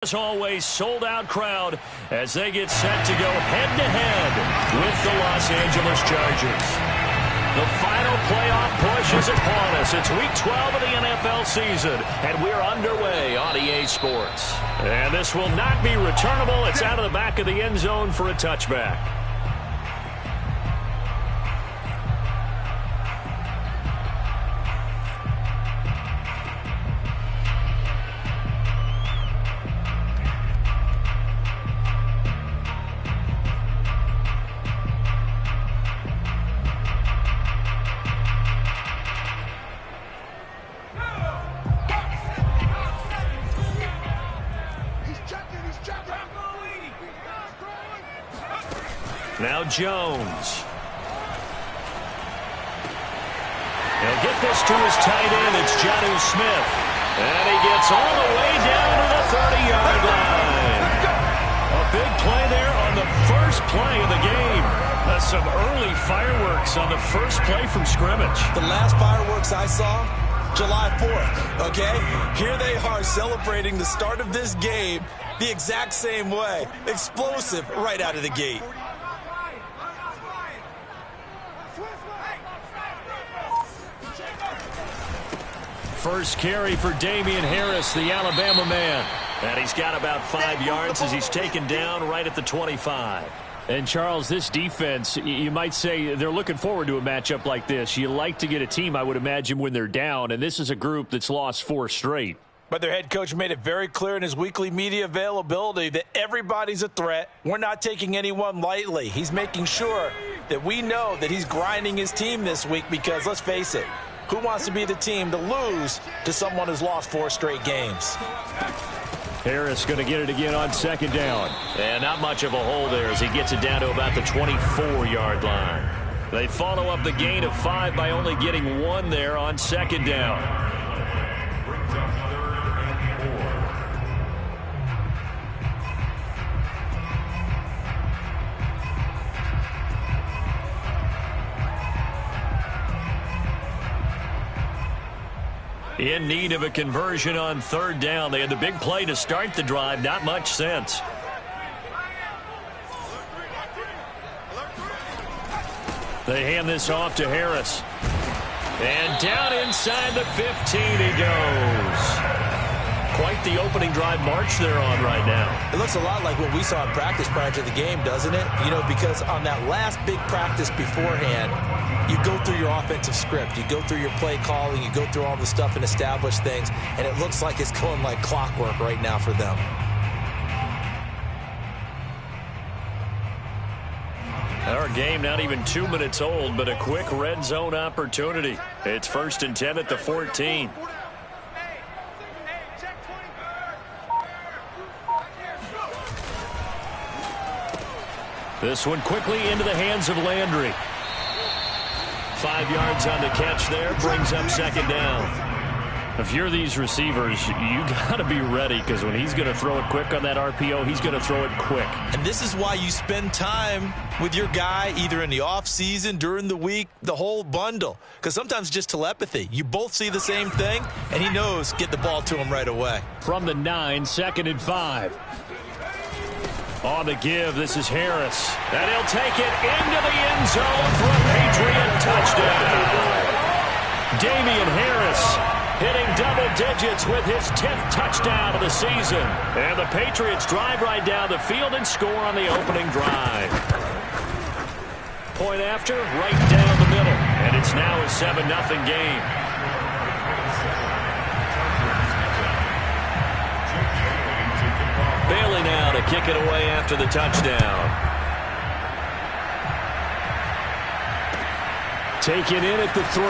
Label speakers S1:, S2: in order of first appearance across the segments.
S1: As always, sold-out crowd as they get set to go head-to-head with the Los Angeles Chargers. The final playoff push is upon us. It's Week 12 of the NFL season, and we're underway on EA Sports. And this will not be returnable. It's out of the back of the end zone for a touchback. Now Jones. He'll get this to his tight end. It's Jonnu Smith. And he gets all the way down to the 30-yard line. A big play there on the first play of the game. Some early fireworks on the first play from scrimmage.
S2: The last fireworks I saw, July 4th, okay? Here they are celebrating the start of this game the exact same way. Explosive right out of the gate.
S1: First carry for Damien Harris, the Alabama man. And he's got about 5 yards as he's taken down right at the 25. And, Charles, this defense, you might say they're looking forward to a matchup like this. You like to get a team, I would imagine, when they're down, and this is a group that's lost 4 straight.
S2: But their head coach made it very clear in his weekly media availability that everybody's a threat. We're not taking anyone lightly. He's making sure that we know that he's grinding his team this week because, let's face it, who wants to be the team to lose to someone who's lost 4 straight games?
S1: Harris going to get it again on second down. And not much of a hole there as he gets it down to about the 24-yard line. They follow up the gain of 5 by only getting 1 there on second down. In need of a conversion on third down. They had the big play to start the drive. Not much sense. They hand this off to Harris. And down inside the 15 he goes. Quite the opening drive march they're on right now.
S2: It looks a lot like what we saw in practice prior to the game, doesn't it? You know, because on that last big practice beforehand, you go through your offensive script. You go through your play calling. You go through all the stuff and establish things. And it looks like it's going like clockwork right now for them.
S1: Our game not even 2 minutes old, but a quick red zone opportunity. It's 1st and 10 at the 14. This one quickly into the hands of Landry. 5 yards on the catch there, brings up second down. If you're these receivers, you got to be ready because when he's going to throw it quick on that RPO, he's going to throw it quick.
S2: And this is why you spend time with your guy either in the offseason, during the week, the whole bundle. Because sometimes just telepathy. You both see the same thing, and he knows get the ball to him right away.
S1: From the 9, 2nd and 5. On the give, this is Harris. And he'll take it into the end zone for a Patriot touchdown. Damien Harris hitting double digits with his 10th touchdown of the season. And the Patriots drive right down the field and score on the opening drive. Point after, right down the middle. And it's now a 7-0 game. Bailey now to kick it away after the touchdown. Taken in at the 3.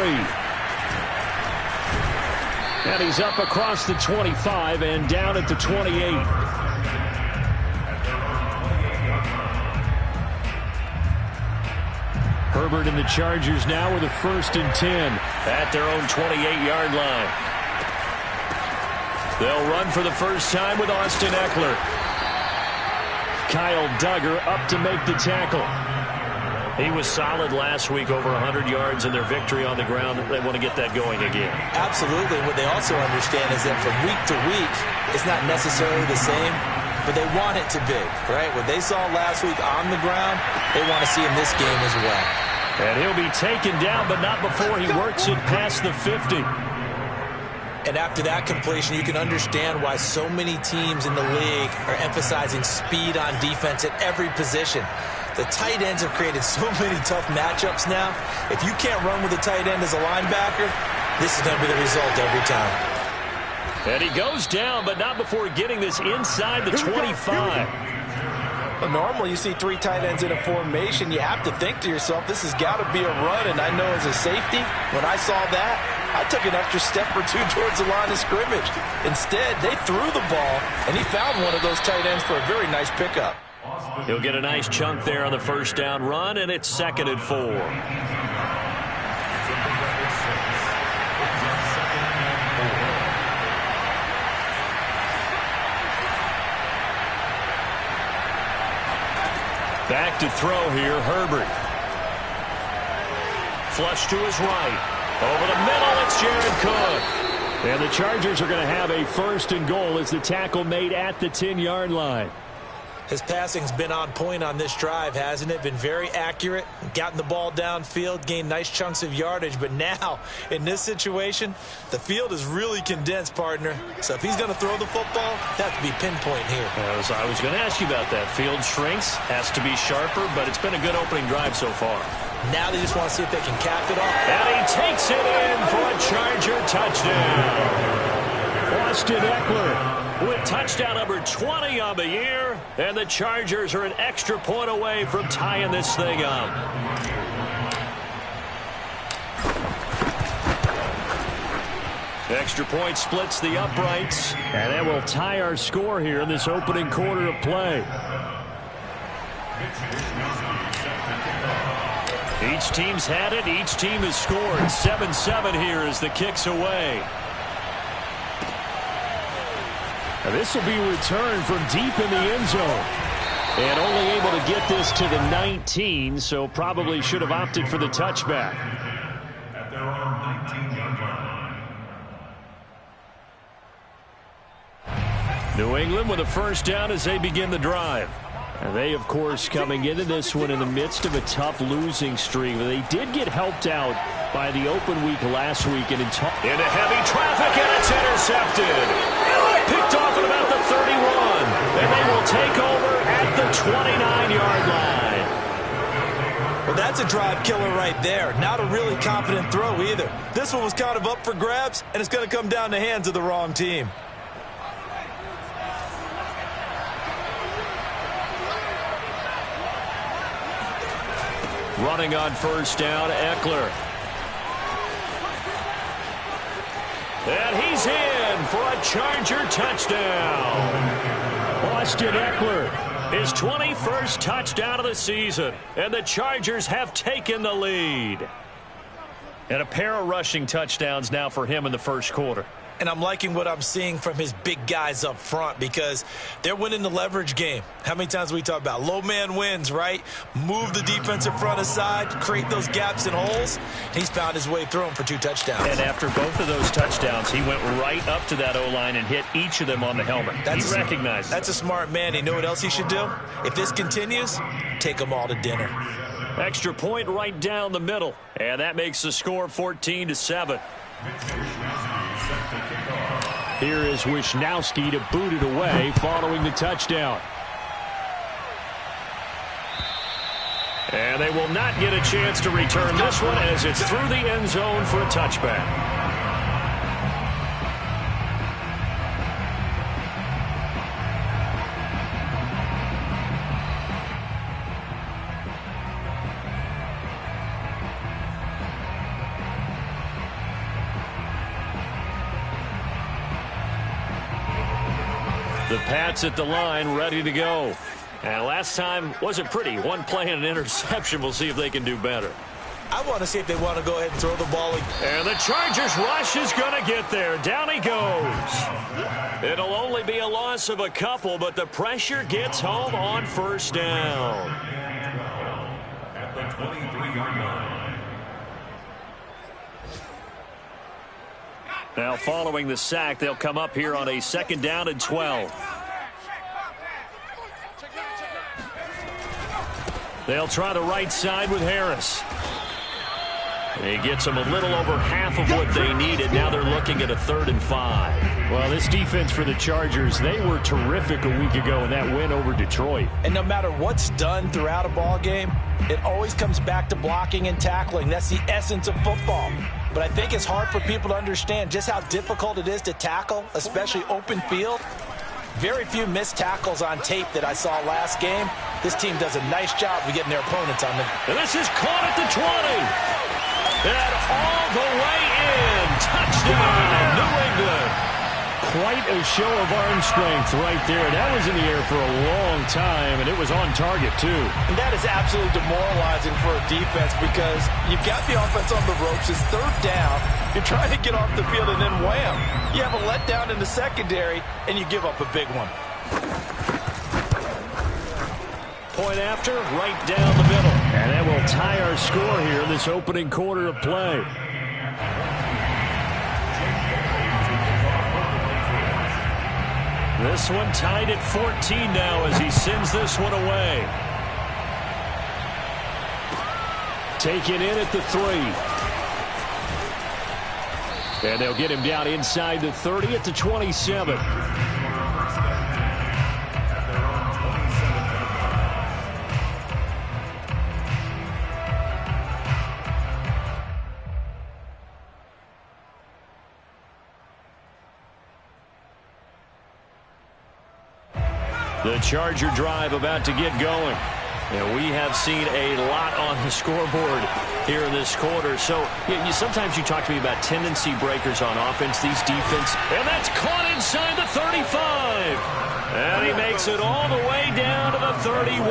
S1: And he's up across the 25 and down at the 28. Herbert and the Chargers now with a 1st and 10 at their own 28-yard line. They'll run for the first time with Austin Eckler. Kyle Duggar up to make the tackle. He was solid last week, over 100 yards in their victory on the ground. They want to get that going again.
S2: Absolutely. What they also understand is that from week to week, it's not necessarily the same, but they want it to be, right? What they saw last week on the ground, they want to see in this game as well.
S1: And he'll be taken down, but not before he works it past the 50.
S2: And after that completion, you can understand why so many teams in the league are emphasizing speed on defense at every position. The tight ends have created so many tough matchups now. If you can't run with a tight end as a linebacker, this is going to be the result every time.
S1: And he goes down, but not before getting this inside the 25.
S2: Well, normally you see three tight ends in a formation, you have to think to yourself, this has got to be a run. And I know as a safety, when I saw that, I took an extra step or two towards the line of scrimmage. Instead, they threw the ball, and he found one of those tight ends for a very nice pickup.
S1: He'll get a nice chunk there on the first down run, and it's 2nd and 4. Back to throw here, Herbert. Flush to his right. Over the middle, it's Jared Cook. And the Chargers are going to have a 1st and goal as the tackle made at the 10-yard line.
S2: His passing's been on point on this drive, hasn't it? Been very accurate, gotten the ball downfield, gained nice chunks of yardage. But now, in this situation, the field is really condensed, partner. So if he's going to throw the football, that could be pinpoint here.
S1: I was going to ask you about that. Field shrinks, has to be sharper, but it's been a good opening drive so far.
S2: Now they just want to see if they can cap it off.
S1: And he takes it in for a Charger touchdown. Austin Eckler with touchdown number 20 on the year, and the Chargers are an extra point away from tying this thing up. Extra point splits the uprights, and that will tie our score here in this opening quarter of play. Each team's had it. Each team has scored. 7-7 here as the kick's away. Now this will be returned from deep in the end zone. And only able to get this to the 19, so probably should have opted for the touchback.
S3: At their own 19-yard line.
S1: New England with a first down as they begin the drive. And they, of course, coming into this one in the midst of a tough losing streak. They did get helped out by the open week last week. And into heavy traffic, and it's intercepted. Picked off at about the 31. And they will take over at the 29-yard line.
S2: Well, that's a drive killer right there. Not a really confident throw either. This one was kind of up for grabs, and it's going to come down the hands of the wrong team.
S1: Running on first down, Eckler. And he's in for a Charger touchdown. Austin Eckler, his 21st touchdown of the season. And the Chargers have taken the lead. And a pair of rushing touchdowns now for him in the first quarter.
S2: And I'm liking what I'm seeing from his big guys up front because they're winning the leverage game. How many times we talk about low man wins, right? Move the defensive front aside, create those gaps and holes. He's found his way through them for 2 touchdowns.
S1: And after both of those touchdowns, he went right up to that O-line and hit each of them on the helmet. He recognized it.
S2: That's a smart man. You know what else he should do? If this continues, take them all to dinner.
S1: Extra point right down the middle. And that makes the score 14-7. Here is Wisnowski to boot it away following the touchdown. And they will not get a chance to return this one as it's through the end zone for a touchback. The Pats at the line, ready to go. And last time wasn't pretty. One play and an interception. We'll see if they can do better.
S2: I want to see if they want to go ahead and throw the ball.
S1: And the Chargers rush is going to get there. Down he goes. It'll only be a loss of a couple, but the pressure gets home on first down.
S3: At the 23-yard line.
S1: Now following the sack, they'll come up here on a 2nd down and 12. They'll try the right side with Harris. He gets them a little over half of what they needed. Now they're looking at a 3rd and 5.
S4: Well, this defense for the Chargers, they were terrific a week ago in that win over Detroit.
S2: And no matter what's done throughout a ball game, it always comes back to blocking and tackling. That's the essence of football. But I think it's hard for people to understand just how difficult it is to tackle, especially open field. Very few missed tackles on tape that I saw last game. This team does a nice job of getting their opponents on them.
S1: And this is caught at the 20. And all the way in. Touchdown, New England.
S4: Quite a show of arm strength right there. That was in the air for a long time, and it was on target, too.
S2: And that is absolutely demoralizing for a defense because you've got the offense on the ropes. It's 3rd down. You're trying to get off the field, and then wham. You have a letdown in the secondary, and you give up a big one.
S1: Point after, right down the middle.
S4: And that will tie our score here in this opening quarter of play.
S1: This one tied at 14 now as he sends this one away.
S4: Taken in at the 3. And they'll get him down inside the 30 at the 27.
S1: The Charger drive about to get going. And we have seen a lot on the scoreboard here in this quarter. So sometimes you talk to me about tendency breakers on offense, these defense. And that's caught inside the 35. And he makes it all the way down to the 31.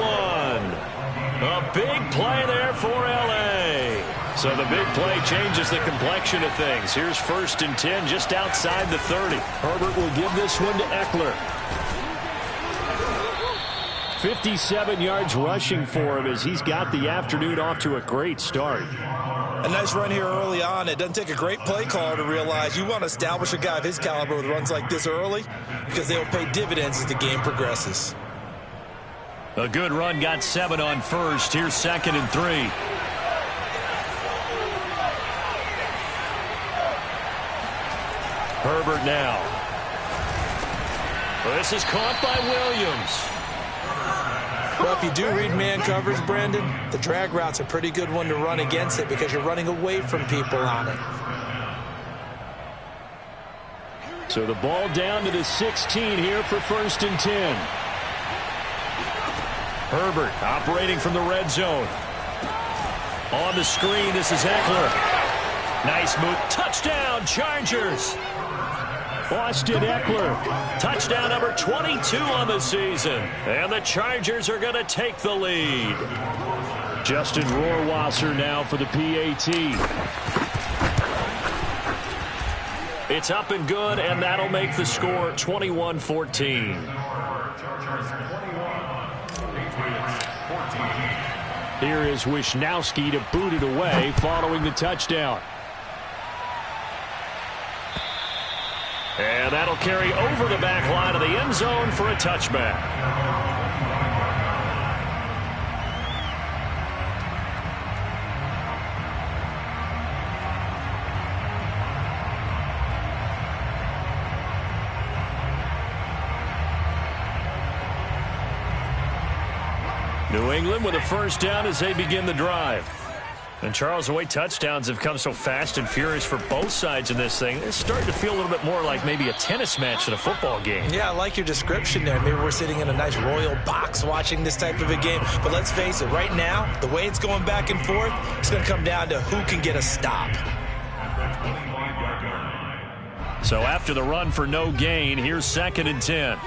S1: A big play there for L.A. So the big play changes the complexion of things. Here's 1st and 10 just outside the 30.
S4: Herbert will give this one to Eckler. 57 yards rushing for him as he's got the afternoon off to a great start.
S2: A nice run here early on. It doesn't take a great play caller to realize you want to establish a guy of his caliber with runs like this early because they will pay dividends as the game progresses.
S1: A good run, got 7 on 1st. Here's 2nd and 3. Herbert now. This is caught by Williams.
S2: Well, if you do read man coverage, Brandon, the drag route's a pretty good one to run against it because you're running away from people on it.
S4: So the ball down to the 16 here for 1st and 10.
S1: Herbert operating from the red zone. On the screen, this is Eckler. Nice move. Touchdown, Chargers.
S4: Austin Eckler.
S1: Touchdown number 22 on the season. And the Chargers are going to take the lead.
S4: Justin Rohrwasser now for the PAT.
S1: It's up and good, and that'll make the score 21-14.
S4: Here is Wisnowski to boot it away following the touchdown.
S1: And that'll carry over the back line of the end zone for a touchback. New England with a 1st down as they begin the drive. And, Charles, the way touchdowns have come so fast and furious for both sides in this thing, it's starting to feel a little bit more like maybe a tennis match than a football game.
S2: Yeah, I like your description there. Maybe we're sitting in a nice royal box watching this type of a game. But let's face it, right now, the way it's going back and forth, it's going to come down to who can get a stop.
S1: So after the run for no gain, here's 2nd and 10.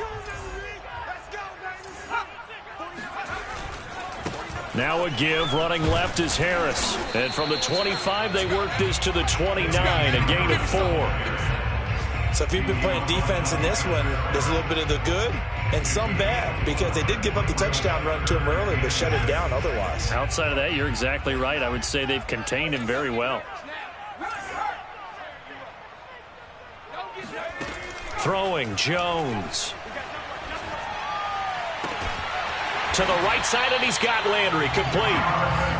S1: Now a give, running left is Harris. And from the 25, they work this to the 29, a gain of 4.
S2: So if you've been playing defense in this one, there's a little bit of the good and some bad, because they did give up the touchdown run to him earlier, but shut it down otherwise.
S4: Outside of that, you're exactly right. I would say they've contained him very well.
S1: Throwing, Jones. To the right side, and he's got Landry complete.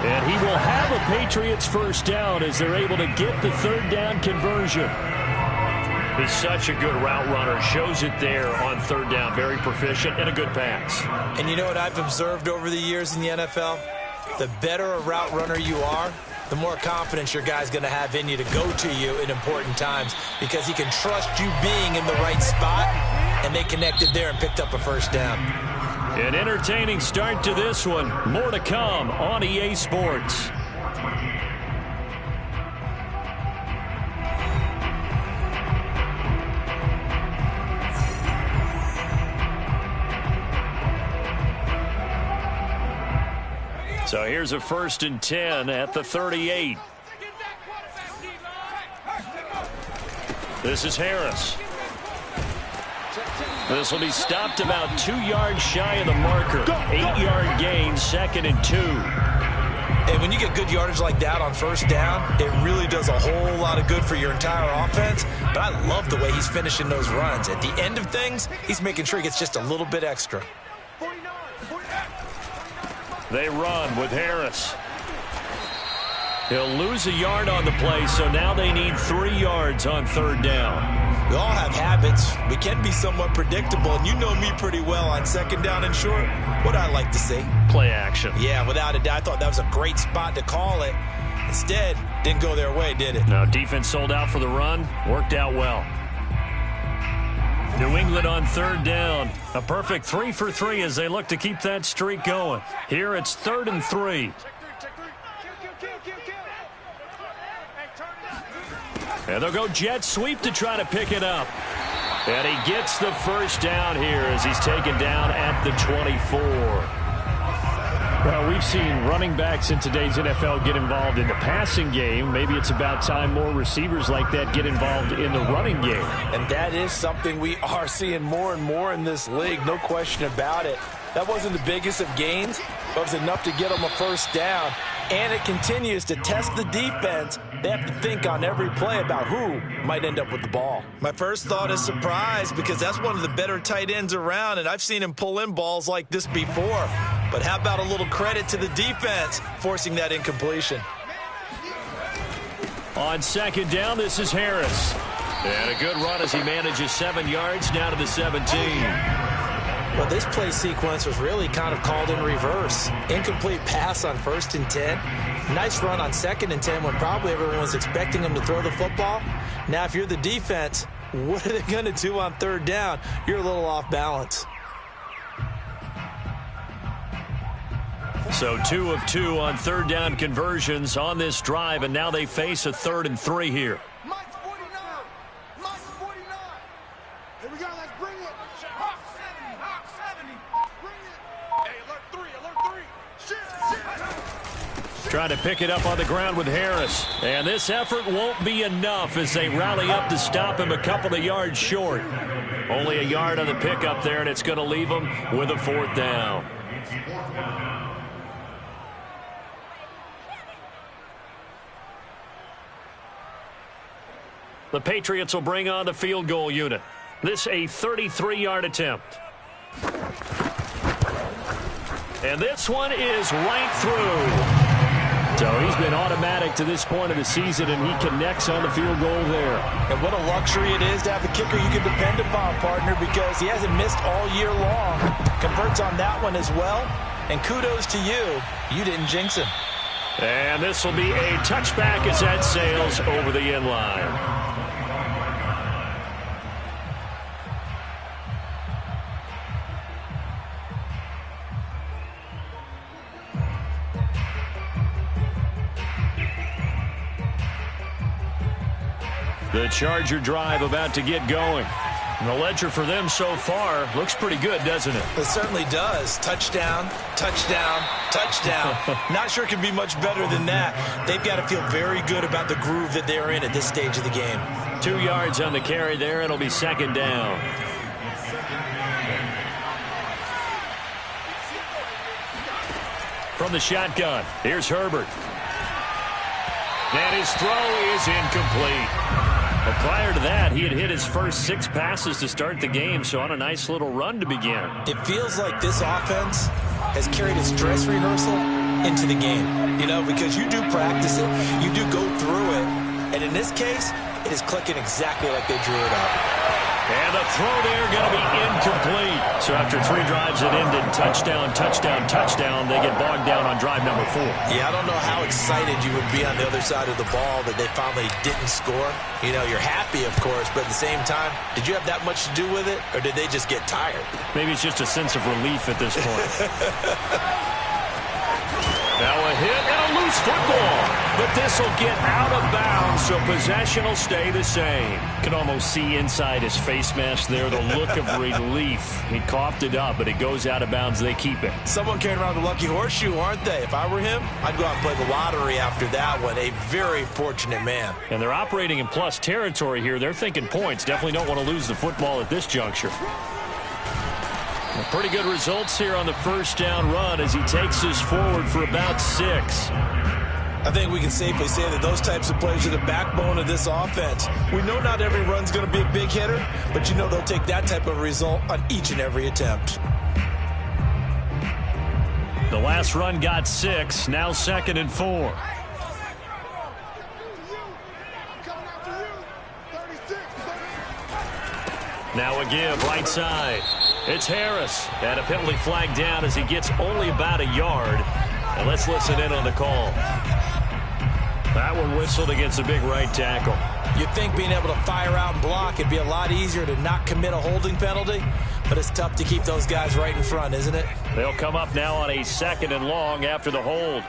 S4: And he will have a Patriots first down as they're able to get the third down conversion.
S1: He's such a good route runner. Shows it there on third down. Very proficient and a good pass.
S2: And you know what I've observed over the years in the NFL? The better a route runner you are, the more confidence your guy's going to have in you to go to you in important times, because he can trust you being in the right spot, and they connected there and picked up a first down.
S4: An entertaining start to this one. More to come on EA Sports. So here's a 1st and 10 at the 38.
S1: This is Harris.
S4: This will be stopped about 2 yards shy of the marker. 8-yard gain, 2nd and 2.
S2: And when you get good yardage like that on first down, it really does a whole lot of good for your entire offense. But I love the way he's finishing those runs. At the end of things, he's making sure he gets just a little bit extra.
S1: They run with Harris.
S4: He'll lose a yard on the play, so now they need 3 yards on third down.
S2: We all have habits. We can be somewhat predictable, and you know me pretty well on second down and short. What I like to see?
S1: Play action.
S2: Yeah, without a doubt. I thought that was a great spot to call it. Instead, didn't go their way, did it?
S4: No, defense sold out for the run. Worked out well. New England on third down. A perfect 3 for 3 as they look to keep that streak going. Here it's 3rd and 3. And they'll go jet sweep to try to pick it up. And he gets the first down here as he's taken down at the 24. Well, we've seen running backs in today's NFL get involved in the passing game. Maybe it's about time more receivers like that get involved in the running game.
S2: And that is something we are seeing more and more in this league, no question about it. That wasn't the biggest of gains, but it was enough to get them a first down. And it continues to test the defense. They have to think on every play about who might end up with the ball. My first thought is surprise, because that's one of the better tight ends around, and I've seen him pull in balls like this before. But how about a little credit to the defense forcing that incompletion?
S4: On second down, this is Harris.
S1: And a good run as he manages 7 yards down to the 17.
S2: Well, this play sequence was really kind of called in reverse. Incomplete pass on 1st and 10. Nice run on 2nd and 10 when probably everyone was expecting him to throw the football. Now, if you're the defense, what are they going to do on third down? You're a little off balance.
S4: So 2 of 2 on third down conversions on this drive, and now they face a 3rd and 3 here.
S5: Mike's 49. Mike's 49. Here we go. Let's bring it. Hawk 70. Hawk 70. Bring it. Hey, alert 3. Alert 3. Shit.
S4: Trying to pick it up on the ground with Harris. And this effort won't be enough as they rally up to stop him a couple of yards short. Only a yard on the pickup there, and it's going to leave him with a 4th down. The Patriots will bring on the field goal unit. This a 33-yard attempt. And this one is right through. So he's been automatic to this point of the season, and he connects on the field goal there.
S2: And what a luxury it is to have a kicker you can depend upon, partner, because he hasn't missed all year long. Converts on that one as well. And kudos to you. You didn't jinx him.
S4: And this will be a touchback as that sails over the end line. The Charger drive about to get going. And the ledger for them so far looks pretty good, doesn't it?
S2: It certainly does. Touchdown, touchdown, touchdown. Not sure it can be much better than that. They've got to feel very good about the groove that they're in at this stage of the game.
S4: 2 yards on the carry there. It'll be 2nd down. from the shotgun. Here's Herbert. And his throw is incomplete. Well, prior to that, he had hit his first 6 passes to start the game, so on a nice little run to begin.
S2: It feels like this offense has carried its dress rehearsal into the game, you know, because you do practice it, you do go through it, and in this case, it is clicking exactly like they drew it up.
S4: And the throw there going to be incomplete. So after 3 drives that ended touchdown, touchdown, touchdown, they get bogged down on drive number 4.
S2: Yeah, I don't know how excited you would be on the other side of the ball that they finally didn't score. You know, you're happy, of course, but at the same time, did you have that much to do with it, or did they just get tired?
S4: Maybe it's just a sense of relief at this point. Now a hit and a loose football. But this will get out of bounds, so possession will stay the same. Can almost see inside his face mask there the look of relief. He coughed it up, but it goes out of bounds. They keep it.
S2: Someone carrying around the lucky horseshoe, aren't they? If I were him, I'd go out and play the lottery after that one. A very fortunate man.
S4: And they're operating in plus territory here. They're thinking points. Definitely don't want to lose the football at this juncture. Pretty good results here on the first down run as he takes us forward for about 6.
S2: I think we can safely say that those types of plays are the backbone of this offense. We know not every run's going to be a big hitter, but you know they'll take that type of result on each and every attempt.
S4: The last run got 6, now 2nd and 4. Now a give, right side. It's Harris. And a penalty flag down as he gets only about a yard. And let's listen in on the call. That one whistled against a big right tackle.
S2: You'd think being able to fire out and block, it'd be a lot easier to not commit a holding penalty, but it's tough to keep those guys right in front, isn't it?
S4: They'll come up now on a 2nd and long after the hold.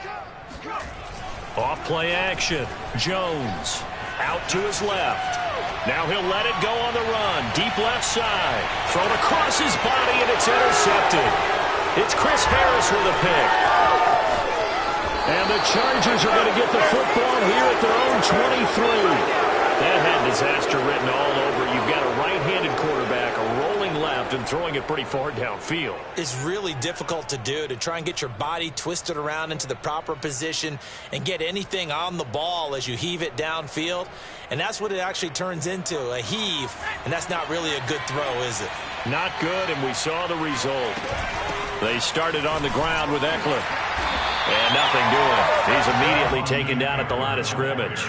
S4: Off play action. Jones out to his left. Now he'll let it go on the run. Deep left side. Thrown across his body, and it's intercepted. It's Chris Harris with a pick. And the Chargers are going to get the football here at their own 23. That had disaster written all over it. You've got a right-handed quarterback, a rolling left, and throwing it pretty far downfield.
S2: It's really difficult to do, to try and get your body twisted around into the proper position and get anything on the ball as you heave it downfield. And that's what it actually turns into, a heave. And that's not really a good throw, is it?
S4: Not good, and we saw the result. They started on the ground with Eckler. And nothing doing. He's immediately taken down at the line of scrimmage.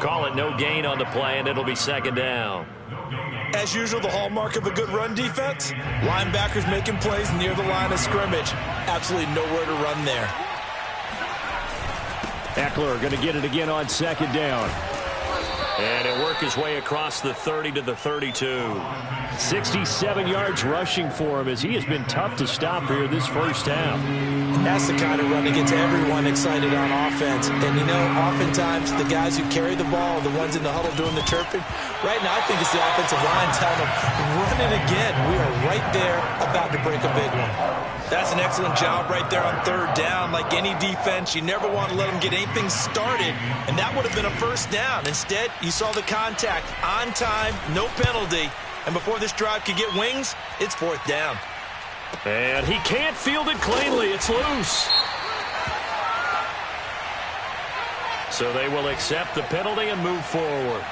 S4: Call it no gain on the play, and it'll be 2nd down.
S2: As usual, the hallmark of a good run defense, linebackers making plays near the line of scrimmage. Absolutely nowhere to run there.
S4: Eckler going to get it again on 2nd down. And he'll work his way across the 30 to the 32. 67 yards rushing for him as he has been tough to stop here this first half.
S2: That's the kind of run that gets everyone excited on offense. And, you know, oftentimes the guys who carry the ball, the ones in the huddle doing the chirping, right now I think it's the offensive line telling them, run it again. We are right there about to break a big one. That's an excellent job right there on 3rd down. Like any defense, you never want to let them get anything started, and that would have been a 1st down. Instead, you saw the contact on time, no penalty, and before this drive could get wings, it's 4th down.
S4: And he can't field it cleanly. It's loose. So they will accept the penalty and move forward.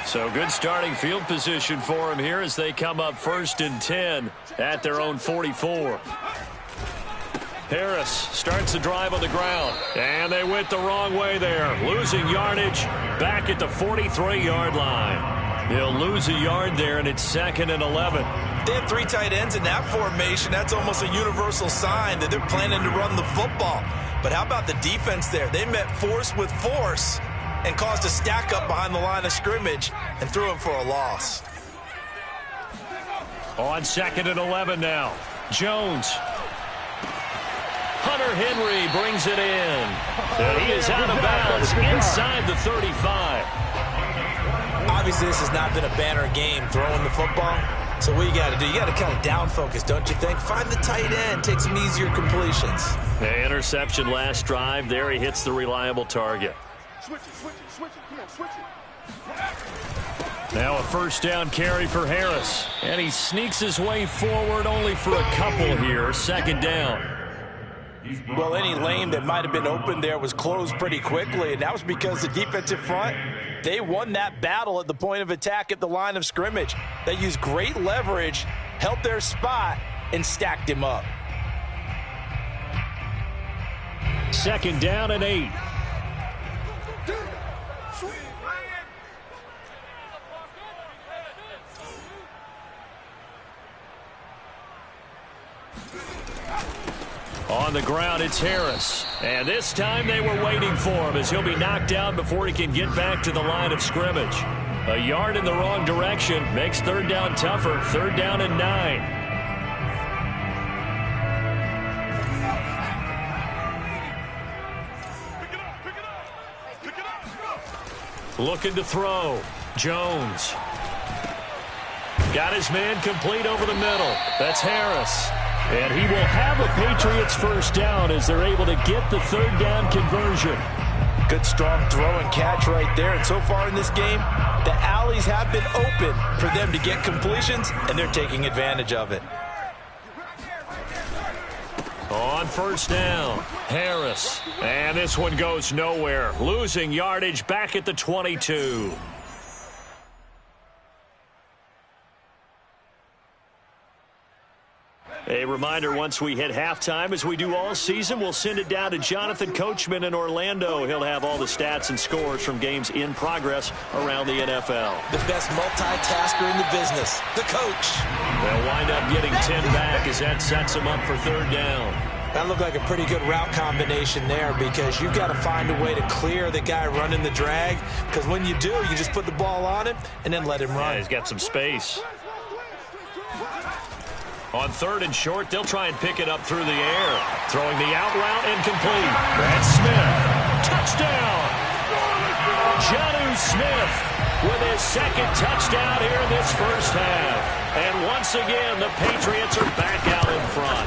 S4: So good starting field position for him here as they come up 1st and 10 at their own 44. Harris starts the drive on the ground. And they went the wrong way there. Losing yardage back at the 43-yard line. He'll lose a yard there, and it's 2nd and 11.
S2: They have 3 tight ends in that formation. That's almost a universal sign that they're planning to run the football. But how about the defense there? They met force with force and caused a stack up behind the line of scrimmage and threw him for a loss.
S4: On 2nd and 11 now. Jones. Hunter Henry brings it in. And he is out of bounds inside the 35.
S2: Obviously, this has not been a banner game throwing the football. So what you got to do, you got to kind of down focus, don't you think? Find the tight end, take some easier completions.
S4: The interception last drive. There he hits the reliable target.
S5: Switch it. Come on, switch it.
S4: Now a first down carry for Harris. And he sneaks his way forward only for a couple here. Second down.
S2: Well, any lane that might have been open there was closed pretty quickly, and that was because the defensive front, they won that battle at the point of attack at the line of scrimmage. They used great leverage, held their spot, and stacked him up.
S4: Second down and 8. On the ground, it's Harris. And this time they were waiting for him as he'll be knocked down before he can get back to the line of scrimmage. A yard in the wrong direction makes third down tougher. Third down and 9. Looking to throw. Jones. Got his man complete over the middle. That's Harris. And he will have a Patriots first down as they're able to get the third down conversion.
S2: Good strong throw and catch right there. And so far in this game, the alleys have been open for them to get completions, and they're taking advantage of it.
S4: On first down, Harris. And this one goes nowhere. Losing yardage back at the 22. A reminder, once we hit halftime, as we do all season, we'll send it down to Jonathan Coachman in Orlando. He'll have all the stats and scores from games in progress around the NFL.
S2: The best multitasker in the business, the coach.
S4: They'll wind up getting 10 back as that sets them up for third down.
S2: That looked like a pretty good route combination there because you've got to find a way to clear the guy running the drag, because when you do, you just put the ball on him and then let him run.
S4: Yeah, he's got some space. On third and short, they'll try and pick it up through the air. Throwing the out route incomplete. Brad Smith. Touchdown! Jonnu Smith with his second touchdown here in this first half. And once again, the Patriots are back out in front.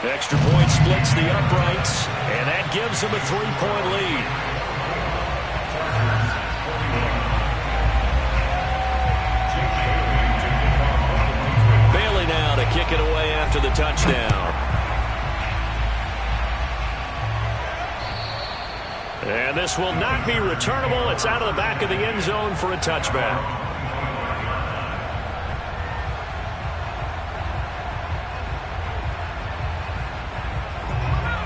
S4: Extra point splits the uprights, and that gives them a 3-point lead. Now to kick it away after the touchdown. And this will not be returnable. It's out of the back of the end zone for a touchback.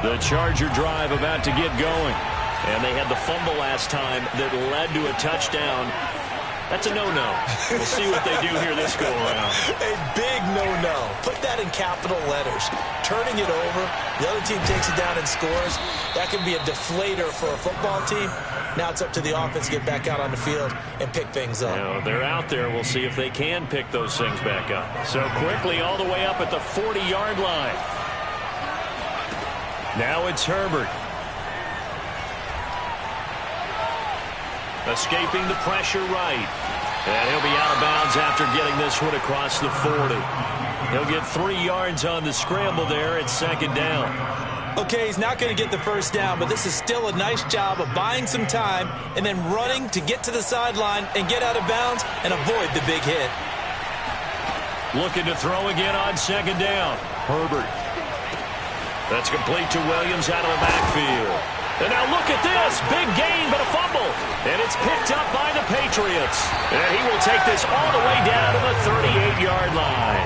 S4: The Charger drive about to get going. And they had the fumble last time that led to a touchdown. That's a no-no. We'll see what they do here this go-around.
S2: A big no-no. Put that in capital letters. Turning it over, the other team takes it down and scores. That can be a deflator for a football team. Now it's up to the offense to get back out on the field and pick things up.
S4: You know, they're out there. We'll see if they can pick those things back up. So quickly all the way up at the 40-yard line. Now it's Herbert. Escaping the pressure right. And he'll be out of bounds after getting this one across the 40. He'll get 3 yards on the scramble there at second down.
S2: Okay, he's not going to get the first down, but this is still a nice job of buying some time and then running to get to the sideline and get out of bounds and avoid the big hit.
S4: Looking to throw again on second down. Herbert. That's complete to Williams out of the backfield. And now look at this. Big gain, but a fumble. And it's picked up by the Patriots. And he will take this all the way down to the 38-yard line.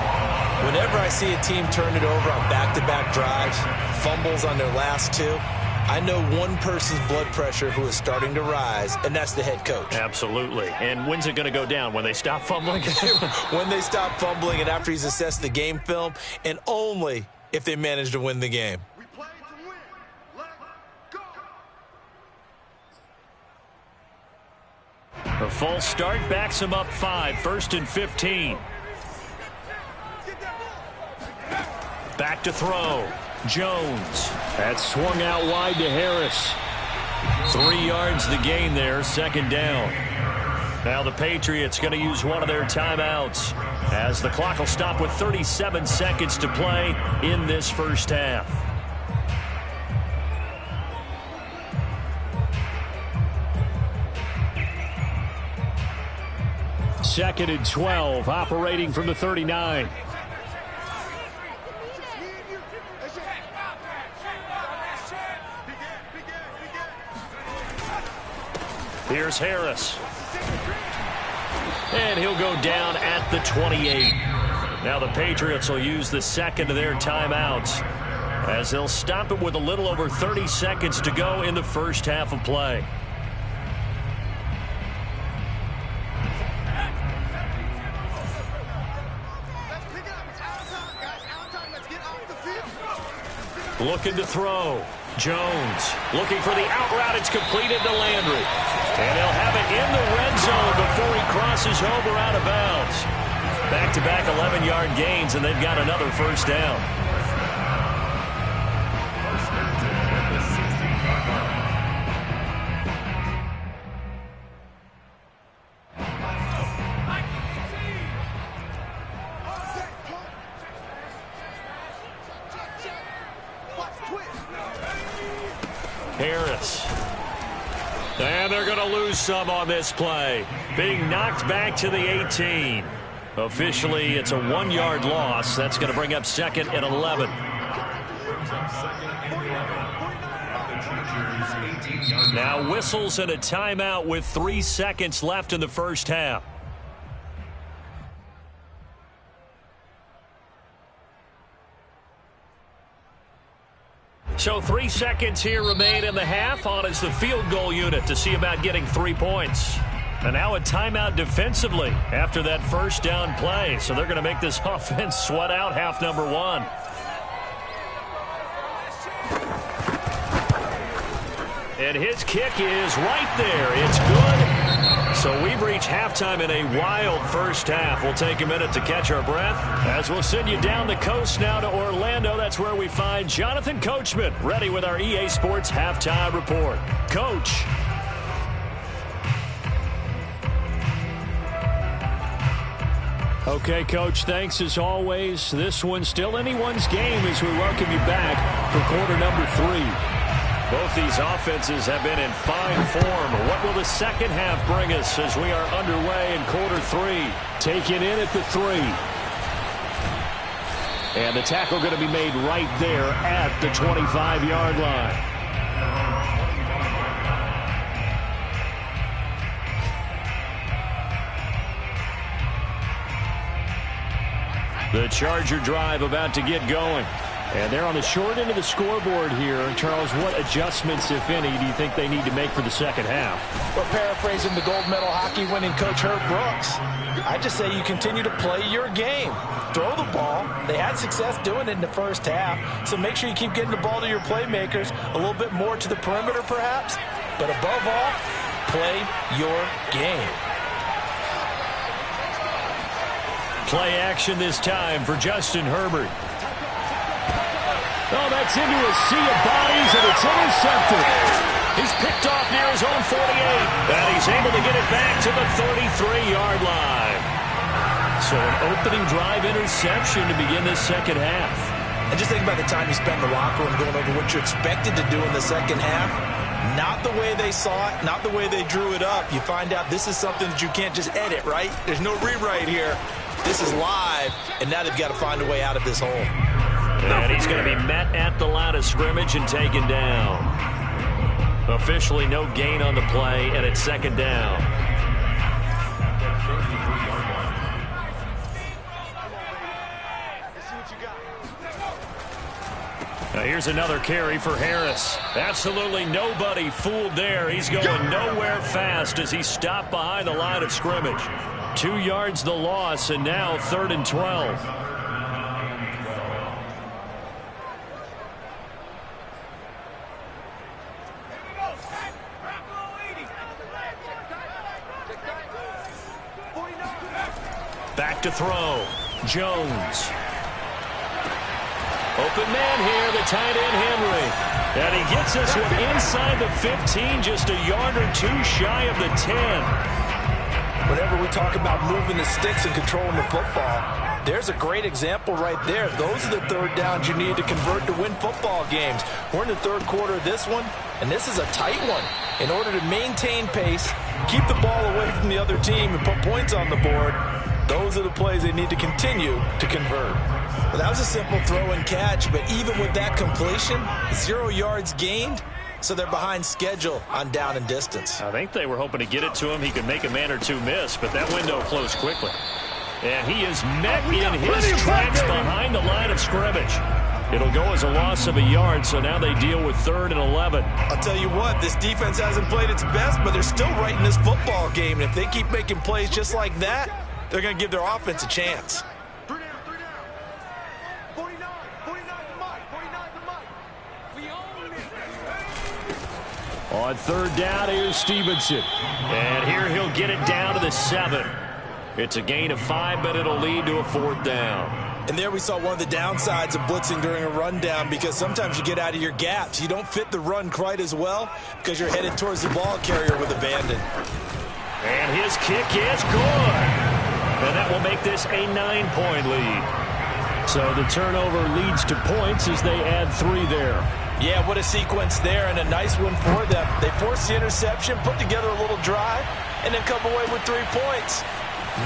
S2: Whenever I see a team turn it over on back-to-back drives, fumbles on their last 2, I know one person's blood pressure who is starting to rise, and that's the head coach.
S4: Absolutely. And when's it going to go down? When they stop fumbling?
S2: When they stop fumbling and after he's assessed the game film, and only if they manage to win the game.
S4: A false start backs him up 5, 1st and 15. Back to throw. Jones. That's swung out wide to Harris. 3 yards the gain there, second down. Now the Patriots going to use one of their timeouts as the clock will stop with 37 seconds to play in this first half. 2nd and 12, operating from the 39. Here's Harris. And he'll go down at the 28. Now the Patriots will use the second of their timeouts as they'll stop it with a little over 30 seconds to go in the first half of play. Looking to throw. Jones looking for the out route. It's completed to Landry. And he'll have it in the red zone before he crosses over out of bounds. Back-to-back 11-yard gains, and they've got another first down. Harris. And they're going to lose some on this play. Being knocked back to the 18. Officially, it's a 1-yard loss. That's going to bring up 2nd and 11. Now whistles and a timeout with 3 seconds left in the first half. So 3 seconds here remain in the half. On is the field goal unit to see about getting 3 points. And now a timeout defensively after that first down play. So they're going to make this offense sweat out half number 1. And his kick is right there. It's good. So we've reached halftime in a wild first half. We'll take a minute to catch our breath as we'll send you down the coast now to Orlando. That's where we find Jonathan Coachman ready with our EA Sports Halftime Report. Coach. Okay, Coach, thanks as always. This one's still anyone's game as we welcome you back for quarter number 3. Both these offenses have been in fine form. What will the second half bring us as we are underway in quarter 3? Taken in at the 3. And the tackle going to be made right there at the 25-yard line. The Charger drive about to get going. And they're on the short end of the scoreboard here. Charles, what adjustments, if any, do you think they need to make for the second half?
S2: Well, paraphrasing the gold medal hockey winning coach Herb Brooks, I just say you continue to play your game. Throw the ball. They had success doing it in the first half, so make sure you keep getting the ball to your playmakers, a little bit more to the perimeter perhaps, but above all, play your game.
S4: Play action this time for Justin Herbert. Oh, that's into a sea of bodies, and it's intercepted. He's picked off near his own 48, and he's able to get it back to the 33-yard line. So an opening drive interception to begin this second half.
S2: And just think about the time you spent in the locker room going over what you expected to do in the second half. Not the way they saw it, not the way they drew it up. You find out this is something that you can't just edit, right? There's no rewrite here. This is live, and now they've got to find a way out of this hole.
S4: And he's going to be met at the line of scrimmage and taken down. Officially no gain on the play, and it's second down. Now here's another carry for Harris. Absolutely nobody fooled there. He's going nowhere fast as he stopped behind the line of scrimmage. 2 yards the loss, and now 3rd and 12. Back to throw. Jones. Open man here, the tight end Henry. And he gets this one inside the 15, just a yard or 2 shy of the 10.
S2: Whenever we talk about moving the sticks and controlling the football, there's a great example right there. Those are the third downs you need to convert to win football games. We're in the third quarter of this one, and this is a tight one. In order to maintain pace, keep the ball away from the other team and put points on the board. Those are the plays they need to continue to convert. Well, that was a simple throw and catch, but even with that completion, 0 yards gained, so they're behind schedule on down and distance.
S4: I think they were hoping to get it to him. He could make a man or two miss, but that window closed quickly. And he is met in his tracks behind the line of scrimmage. It'll go as a loss of a yard, so now they deal with 3rd and 11.
S2: I'll tell you what, this defense hasn't played its best, but they're still right in this football game. And if they keep making plays just like that, they're going to give their offense a chance.
S5: 3 down, 3 down. 49 to Mike, 49 to Mike. We own it.
S4: On 3rd down, here's Stevenson. And here he'll get it down to the 7. It's a gain of 5, but it'll lead to a 4th down.
S2: And there we saw one of the downsides of blitzing during a rundown, because sometimes you get out of your gaps. You don't fit the run quite as well because you're headed towards the ball carrier with abandon.
S4: And his kick is good. And that will make this a 9-point lead. So the turnover leads to points as they add 3 there.
S2: Yeah, what a sequence there, and a nice one for them. They forced the interception, put together a little drive, and then come away with 3 points.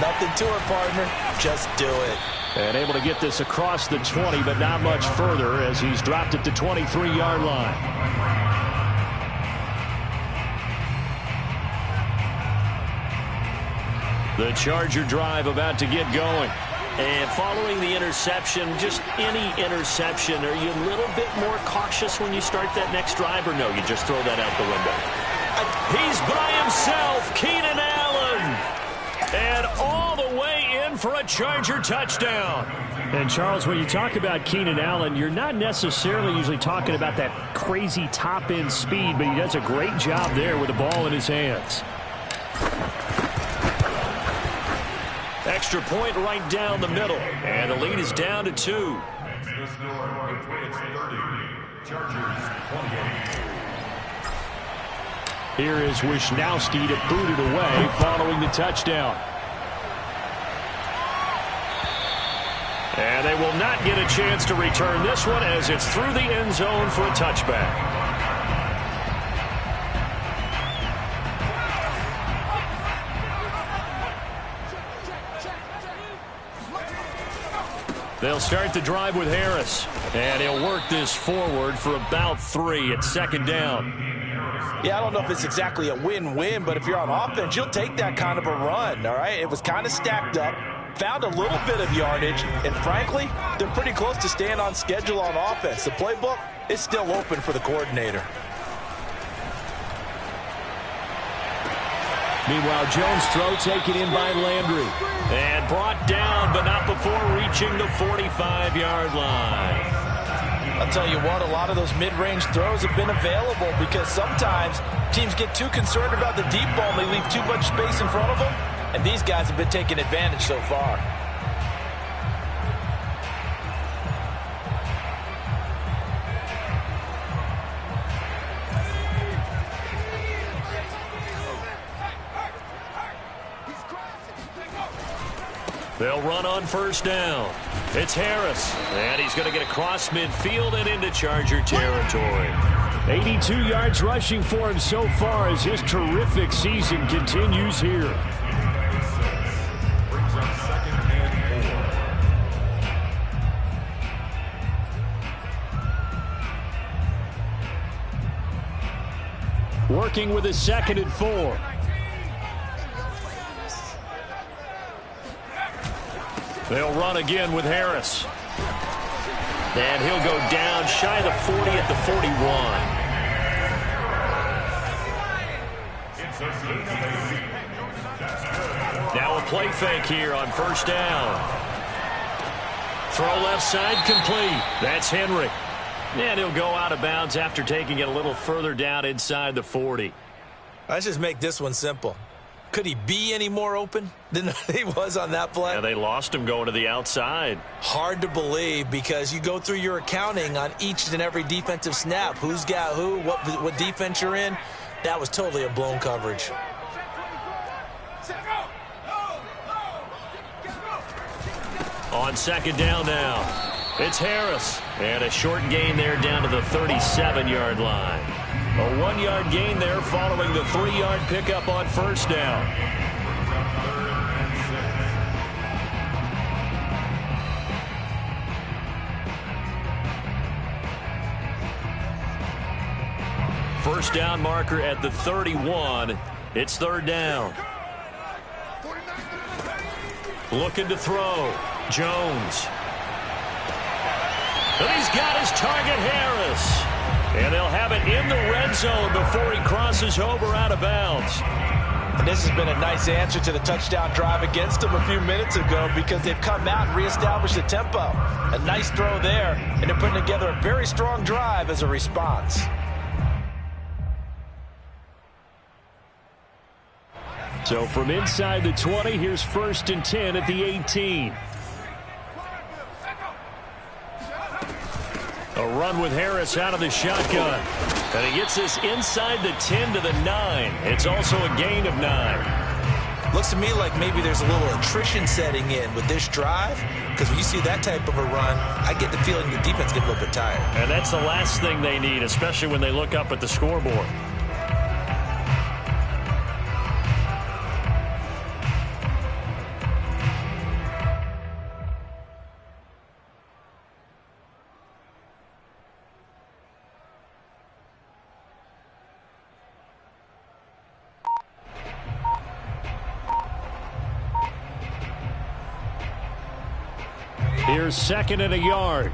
S2: Nothing to it, partner. Just do it.
S4: And able to get this across the 20, but not much further as he's dropped it to 23-yard line. The Charger drive about to get going. And following the interception, just any interception, are you a little bit more cautious when you start that next drive, or no, you just throw that out the window? He's by himself, Keenan Allen. And all the way in for a Charger touchdown. And, Charles, when you talk about Keenan Allen, you're not necessarily usually talking about that crazy top-end speed, but he does a great job there with the ball in his hands. Extra point right down the middle. And the lead is down to 2.
S3: The score, it's 30. Chargers 28.
S4: Here is Wisnowski to boot it away following the touchdown. And they will not get a chance to return this one as it's through the end zone for a touchback. They'll start the drive with Harris. And he'll work this forward for about 3 at 2nd down.
S2: Yeah, I don't know if it's exactly a win-win, but if you're on offense, you'll take that kind of a run, all right? It was kind of stacked up, found a little bit of yardage, and frankly, they're pretty close to staying on schedule on offense. The playbook is still open for the coordinator.
S4: Meanwhile, Jones' throw taken in by Landry. And brought down, but not before reaching the 45-yard line.
S2: I'll tell you what, a lot of those mid-range throws have been available because sometimes teams get too concerned about the deep ball and they leave too much space in front of them, and these guys have been taking advantage so far.
S4: They'll run on 1st down. It's Harris, and he's going to get across midfield and into Charger territory. 82 yards rushing for him so far as his terrific season continues here.
S3: Brings up 2nd and 4.
S4: Working with a 2nd and 4. They'll run again with Harris. And he'll go down shy of the 40 at the 41. Now a play fake here on 1st down. Throw left side complete. That's Henry. And he'll go out of bounds after taking it a little further down inside the 40.
S2: Let's just make this one simple. Could he be any more open than he was on that play?
S4: Yeah, they lost him going to the outside.
S2: Hard to believe because you go through your accounting on each and every defensive snap. Who's got who, what defense you're in. That was totally a blown coverage.
S4: On 2nd down now, it's Harris. And a short gain there down to the 37-yard line. A 1-yard gain there following the 3-yard pickup on first down. First down marker at the 31. It's third down. Looking to throw. Jones. And he's got his target, Harris. And they'll have it in the red zone before he crosses over out of bounds.
S2: And this has been a nice answer to the touchdown drive against them a few minutes ago because they've come out and reestablished the tempo. A nice throw there, and they're putting together a very strong drive as a response.
S4: So from inside the 20, here's 1st and 10 at the 18. A run with Harris out of the shotgun. And he gets this inside the 10 to the 9. It's also a gain of 9.
S2: Looks to me like maybe there's a little attrition setting in with this drive, because when you see that type of a run, I get the feeling the defense gets a little bit tired.
S4: And that's the last thing they need, especially when they look up at the scoreboard. Here's 2nd and a yard.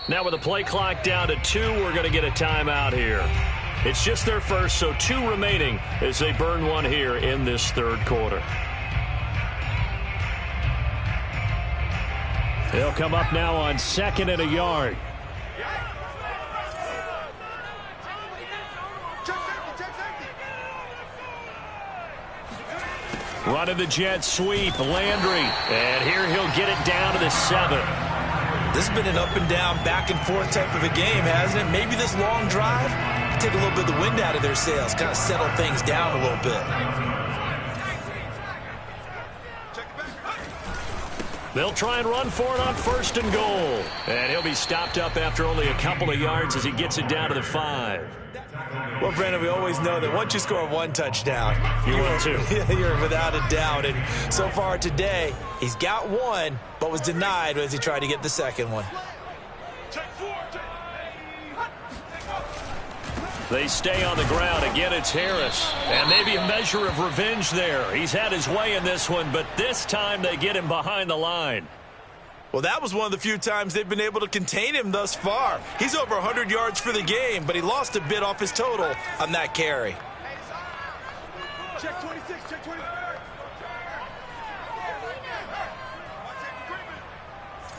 S4: Now with the play clock down to 2, we're going to get a timeout here. It's just their first, so 2 remaining as they burn one here in this third quarter. They'll come up now on 2nd and a yard. Running the jet sweep, Landry. And here he'll get it down to the 7.
S2: This has been an up and down, back and forth type of a game, hasn't it? Maybe this long drive take a little bit of the wind out of their sails, kind of settle things down a little bit.
S4: They'll try and run for it on 1st and goal. And he'll be stopped up after only a couple of yards as he gets it down to the 5.
S2: Well, Brandon, we always know that once you score 1 touchdown,
S4: you will too.
S2: You're without a doubt. And so far today, he's got 1, but was denied as he tried to get the 2nd one.
S4: They stay on the ground. Again, it's Harris. And maybe a measure of revenge there. He's had his way in this one, but this time they get him behind the line.
S2: Well, that was one of the few times they've been able to contain him thus far. He's over 100 yards for the game, but he lost a bit off his total on that carry.
S5: Check 26, check 26.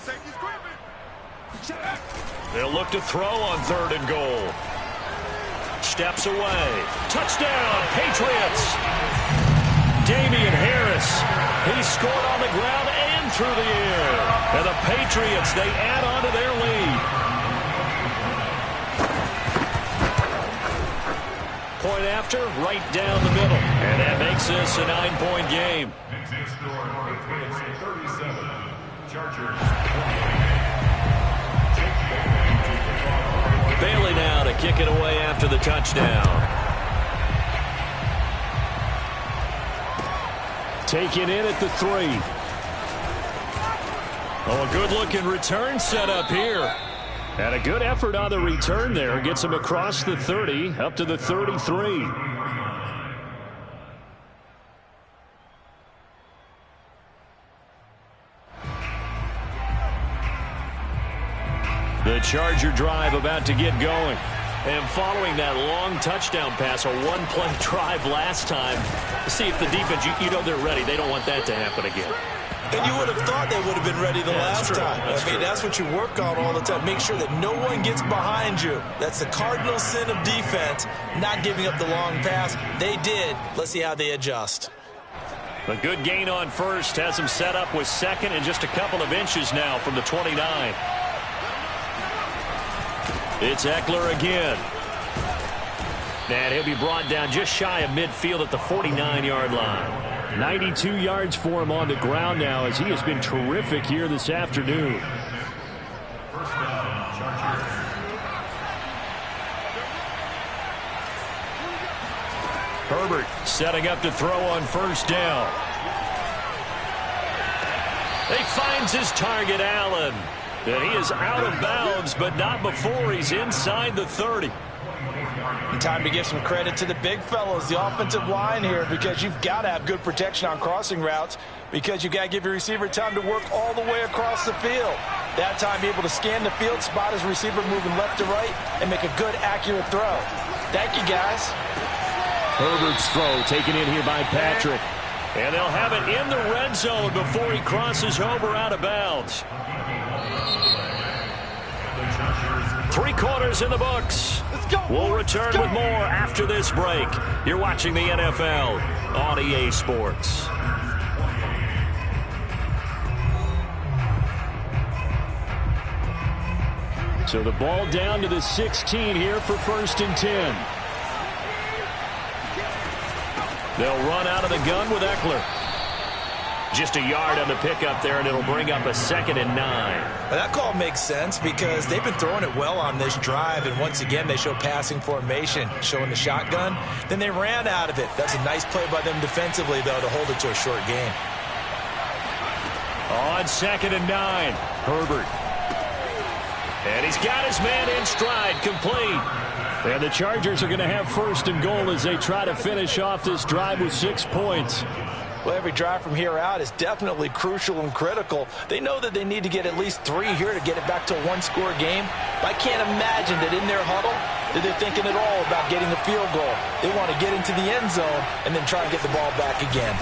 S5: Safety's creeping.
S4: They'll look to throw on 3rd and goal. Steps away. Touchdown, Patriots. Damian Harris. He scored on the ground and through the air. And the Patriots, they add on to their lead. Point after, right down the middle. And that makes this a 9-point game.
S3: It's 37. Chargers.
S4: Bailey now to kick it away after the touchdown. Taken in at the 3. Oh, a good-looking return set up here. And a good effort on the return there. Gets him across the 30, up to the 33. The Charger drive about to get going. And following that long touchdown pass, a one-play drive last time, see if the defense, you know they're ready. They don't want that to happen again.
S2: And you would have thought they would have been ready the last time. That's what you work on all the time. Make sure that no one gets behind you. That's the cardinal sin of defense, not giving up the long pass. They did. Let's see how they adjust.
S4: A good gain on first has him set up with 2nd and just a couple of inches now from the 29. It's Eckler again. And he'll be brought down just shy of midfield at the 49-yard line. 92 yards for him on the ground now as he has been terrific here this afternoon. Herbert setting up to throw on first down. He finds his target, Allen. And he is out of bounds, but not before he's inside the 30.
S2: And time to give some credit to the big fellows, the offensive line here, because you've got to have good protection on crossing routes, because you've got to give your receiver time to work all the way across the field. That time, be able to scan the field, spot his receiver moving left to right, and make a good, accurate throw. Thank you, guys.
S4: Herbert's throw taken in here by Patrick. And they'll have it in the red zone before he crosses over out of bounds. 3 quarters in the books. We'll return with more after this break. You're watching the NFL on EA Sports. So the ball down to the 16 here for 1st and 10. They'll run out of the gun with Eckler. Just a yard on the pickup there, and it'll bring up a 2nd and 9.
S2: Well, that call makes sense because they've been throwing it well on this drive, and once again they show passing formation, showing the shotgun. Then they ran out of it. That's a nice play by them defensively, though, to hold it to a short gain.
S4: On 2nd and 9, Herbert. And he's got his man in stride, complete. And the Chargers are going to have 1st and goal as they try to finish off this drive with 6 points.
S2: Well, every drive from here out is definitely crucial and critical. They know that they need to get at least 3 here to get it back to a 1-score game. But I can't imagine that in their huddle that they're thinking at all about getting the field goal. They want to get into the end zone and then try to get the ball back again.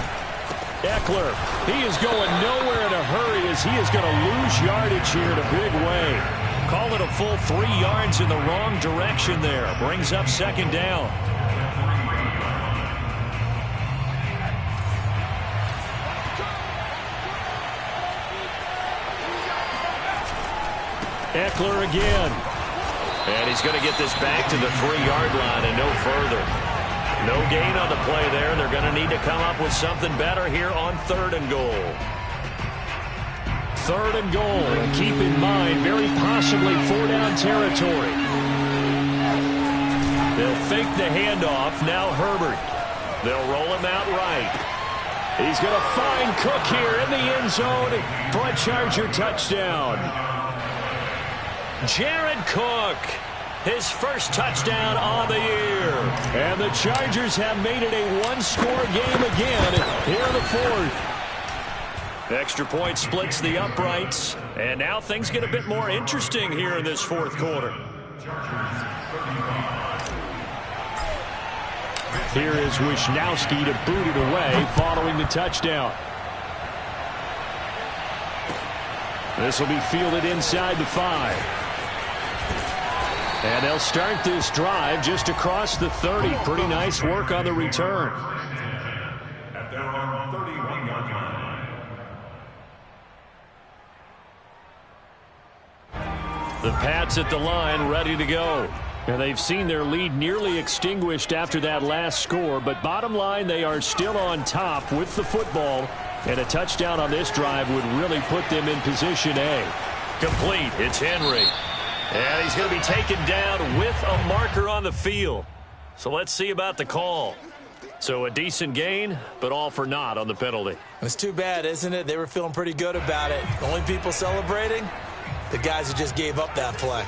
S4: Eckler, he is going nowhere in a hurry as he is going to lose yardage here in a big way. Call it a full 3 yards in the wrong direction there. Brings up 2nd down. Eckler again. And he's going to get this back to the 3-yard line and no further. No gain on the play there. They're going to need to come up with something better here on 3rd and goal. 3rd and goal. Keep in mind, very possibly 4-down territory. They'll fake the handoff. Now Herbert. They'll roll him out right. He's going to find Cook here in the end zone for a Charger touchdown. Jared Cook, his first touchdown on the year. And the Chargers have made it a 1-score game again here in the 4th. Extra point splits the uprights, and now things get a bit more interesting here in this 4th quarter. Here is Wisnowski to boot it away following the touchdown. This will be fielded inside the 5. And they'll start this drive just across the 30. Pretty nice work on the return.
S3: At their own 31-yard line.
S4: The Pats at the line, ready to go. And they've seen their lead nearly extinguished after that last score. But bottom line, they are still on top with the football. And a touchdown on this drive would really put them in position A. Complete. It's Henry. And he's going to be taken down with a marker on the field. So let's see about the call. So a decent gain, but all for naught on the penalty.
S2: It's too bad, isn't it? They were feeling pretty good about it. The only people celebrating, the guys who just gave up that play.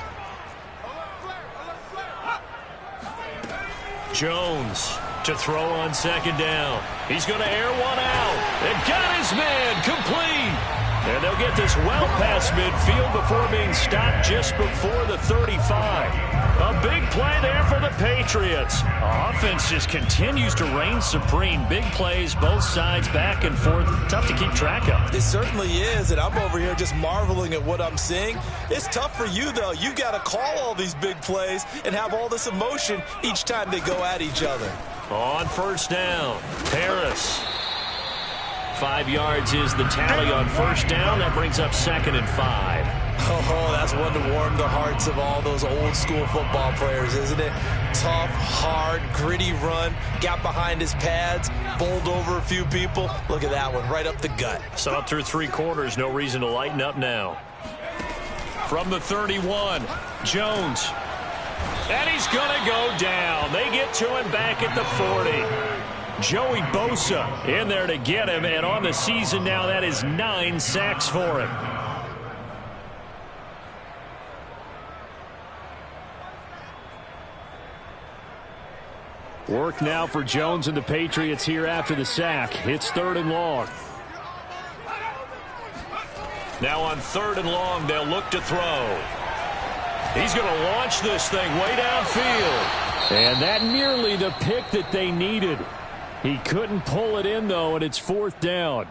S4: Jones to throw on 2nd down. He's going to air one out. And got his man complete. And they'll get this well past midfield before being stopped just before the 35. A big play there for the Patriots. Offense just continues to reign supreme. Big plays, both sides, back and forth. Tough to keep track of.
S2: It certainly is, and I'm over here just marveling at what I'm seeing. It's tough for you, though. You got to call all these big plays and have all this emotion each time they go at each other.
S4: On 1st down, Harris. 5 yards is the tally on 1st down. That brings up 2nd and 5.
S2: Oh, that's one to warm the hearts of all those old-school football players, isn't it? Tough, hard, gritty run. Got behind his pads, bowled over a few people. Look at that one, right up the gut.
S4: Saw it through 3 quarters. No reason to lighten up now. From the 31, Jones. And he's going to go down. They get to him back at the 40. Joey Bosa in there to get him, and on the season now, that is 9 sacks for him. Work now for Jones and the Patriots here after the sack. It's 3rd and long. Now on 3rd and long, they'll look to throw. He's going to launch this thing way downfield. And that nearly the pick that they needed. He couldn't pull it in, though, and it's 4th down.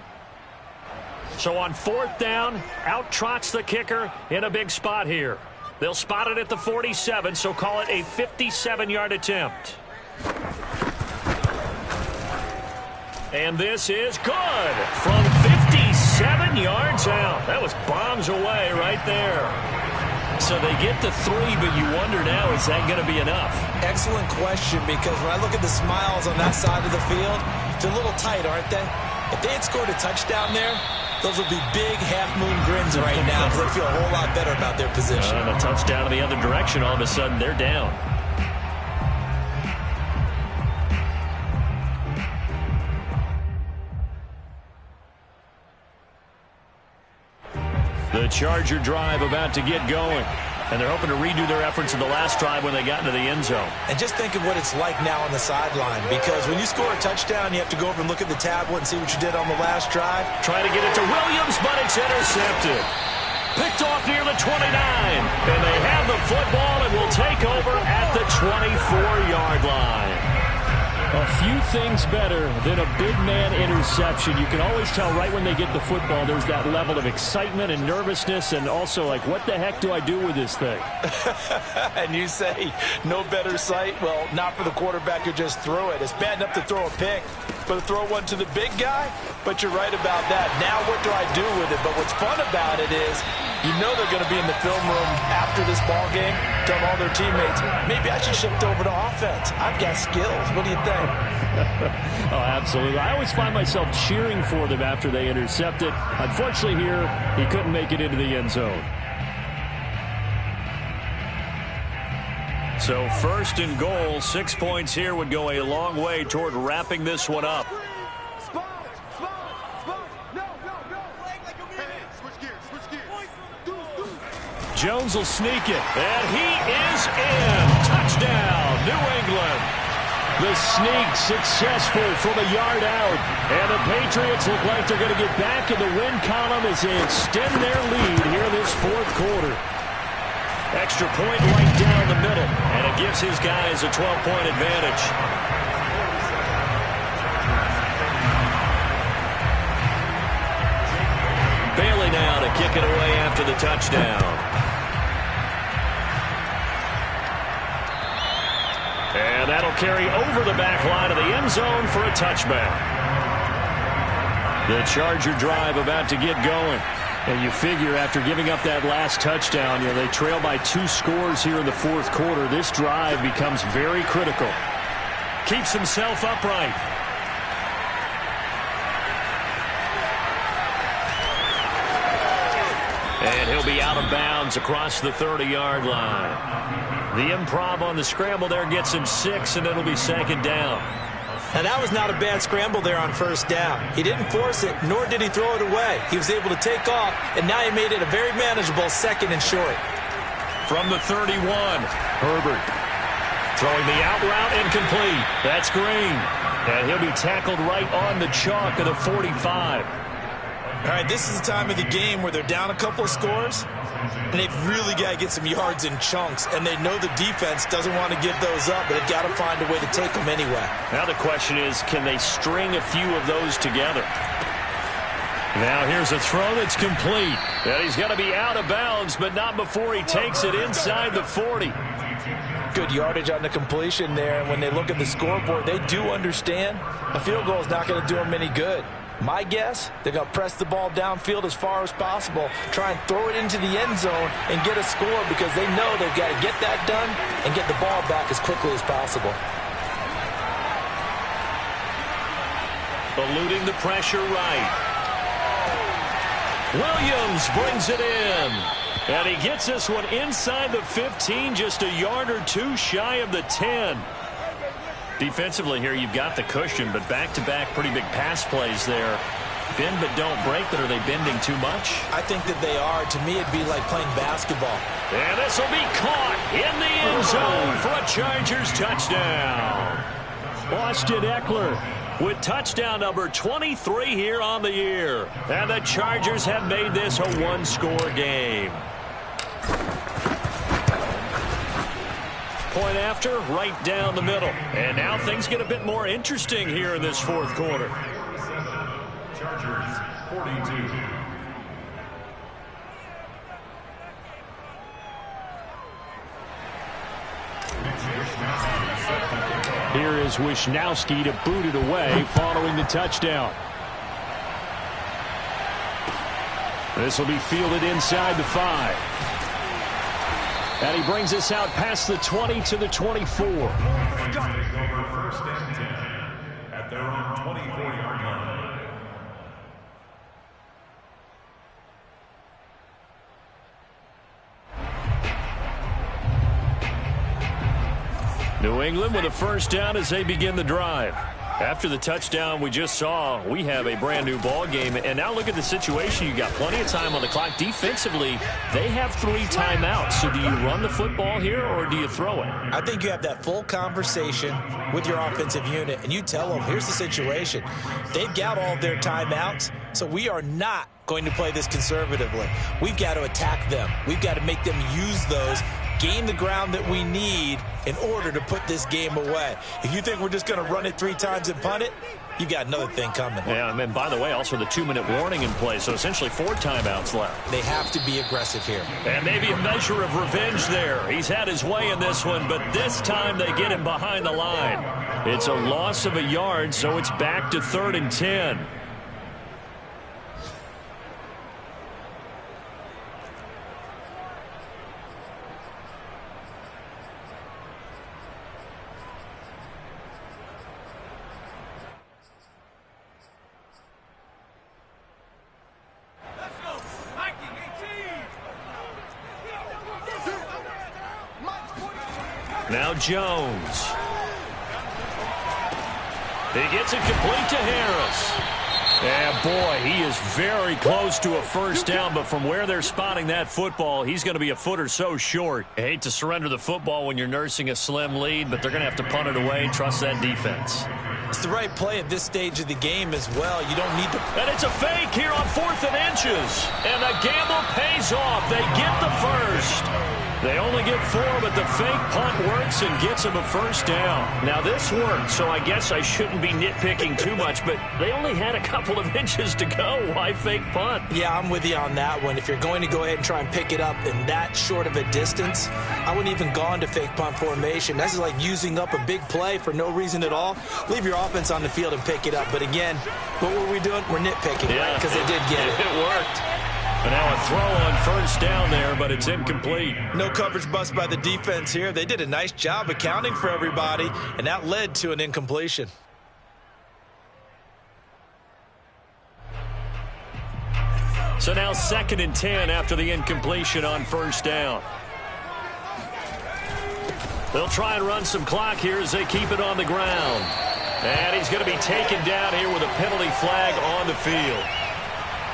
S4: So on 4th down, out trots the kicker in a big spot here. They'll spot it at the 47, so call it a 57-yard attempt. And this is good from 57 yards out. That was bombs away right there. So they get to 3, but you wonder now, is that going to be enough?
S2: Excellent question, because when I look at the smiles on that side of the field, they're a little tight, aren't they? If they had scored a touchdown there, those would be big half-moon grins right now, because they feel a whole lot better about their position.
S4: And a touchdown in the other direction, all of a sudden they're down. The Charger drive about to get going. And they're hoping to redo their efforts in the last drive when they got into the end zone.
S2: And just think of what it's like now on the sideline, because when you score a touchdown, you have to go over and look at the tablet and see what you did on the last drive.
S4: Try to get it to Williams, but it's intercepted. Picked off near the 29. And they have the football and will take over at the 24-yard line. A few things better than a big man interception. You can always tell right when they get the football, there's that level of excitement and nervousness, and also like, what the heck do I do with this thing?
S2: And you say, no better sight? Well, not for the quarterback who just threw it. It's bad enough to throw a pick, but to throw one to the big guy? But you're right about that. Now what do I do with it? But what's fun about it is, you know they're going to be in the film room after this ball game, telling all their teammates, maybe I should shift over to offense. I've got skills. What do you think?
S4: Oh, absolutely. I always find myself cheering for them after they intercept it. Unfortunately here, he couldn't make it into the end zone. So 1st and goal, 6 points here would go a long way toward wrapping this one up. Jones will sneak it, and he is in. Touchdown, New England. The sneak successful from a yard out, and the Patriots look like they're going to get back in the win column as they extend their lead here in this 4th quarter. Extra point right down the middle, and it gives his guys a 12-point advantage. Bailey now to kick it away after the touchdown. And that'll carry over the back line of the end zone for a touchback. The Charger drive about to get going. And you figure after giving up that last touchdown, you know, they trail by 2 scores here in the 4th quarter. This drive becomes very critical. Keeps himself upright. And he'll be out of bounds across the 30-yard line. The improv on the scramble there gets him 6, and it'll be 2nd down.
S2: And that was not a bad scramble there on 1st down. He didn't force it, nor did he throw it away. He was able to take off, and now he made it a very manageable 2nd and short.
S4: From the 31, Herbert throwing the out route incomplete. That's Green. And he'll be tackled right on the chalk of the 45.
S2: All right, this is the time of the game where they're down a couple of scores, and they've really got to get some yards in chunks, and they know the defense doesn't want to give those up, but they've got to find a way to take them anyway.
S4: Now the question is, can they string a few of those together? Now here's a throw that's complete. And he's got to be out of bounds, but not before he takes it inside the 40.
S2: Good yardage on the completion there, and when they look at the scoreboard, they do understand a field goal is not going to do them any good. My guess, they're going to press the ball downfield as far as possible, try and throw it into the end zone and get a score, because they know they've got to get that done and get the ball back as quickly as possible.
S4: Eluding the pressure right. Williams brings it in. And he gets this one inside the 15, just a yard or two shy of the 10. Defensively here, you've got the cushion, but back-to-back pretty big pass plays there. Bend but don't break, but are they bending too much?
S2: I think that they are. To me, it'd be like playing basketball.
S4: And this will be caught in the end zone for a Chargers touchdown. Austin Ekeler with touchdown number 23 here on the year. And the Chargers have made this a one-score game. Point after, right down the middle. And now things get a bit more interesting here in this fourth quarter.
S3: Chargers 42.
S1: Here is Wishnowsky to boot it away following the touchdown. This will be fielded inside the 5. And he brings us out past the 20 to the 24.
S3: Take over first and 10 at their own 24-yard line.
S1: New England with a first down as they begin the drive. After the touchdown we just saw, we have a brand new ball game. And now look at the situation. You got plenty of time on the clock. Defensively, they have 3 timeouts. So do you run the football here or do you throw it?
S2: I think you have that full conversation with your offensive unit, and you tell them, here's the situation. They've got all of their timeouts, so we are not going to play this conservatively. We've got to attack them. We've got to make them use those, gain the ground that we need in order to put this game away. If you think we're just going to run it 3 times and punt it, you got another thing coming.
S1: Yeah, and by the way, also the 2-minute warning in play, so essentially 4 timeouts left.
S2: They have to be aggressive here.
S1: And maybe a measure of revenge there. He's had his way in this one, but this time they get him behind the line. It's a loss of a yard, so it's back to 3rd and 10. Now Jones. He gets it complete to Harris. And boy, he is very close to a first down, but from where they're spotting that football, he's going to be a foot or so short. I hate to surrender the football when you're nursing a slim lead, but they're going to have to punt it away. Trust that defense.
S2: It's the right play at this stage of the game as well. You don't need to...
S1: And it's a fake here on 4th and inches. And the gamble pays off. They get the first. They only get 4, but the fake punt works and gets them a first down. Now, this worked, so I guess I shouldn't be nitpicking too much, but they only had a couple of inches to go. Why fake punt?
S2: Yeah, I'm with you on that one. If you're going to go ahead and try and pick it up in that short of a distance, I wouldn't even gone to fake punt formation. That's like using up a big play for no reason at all. Leave your offense on the field and pick it up. But again, what were we doing? We're nitpicking, right? Because they did get it.
S1: It worked. And now a throw on first down there, but it's incomplete.
S2: No coverage bust by the defense here. They did a nice job accounting for everybody, and that led to an incompletion.
S1: So now 2nd and 10 after the incompletion on first down. They'll try and run some clock here as they keep it on the ground. And he's going to be taken down here with a penalty flag on the field.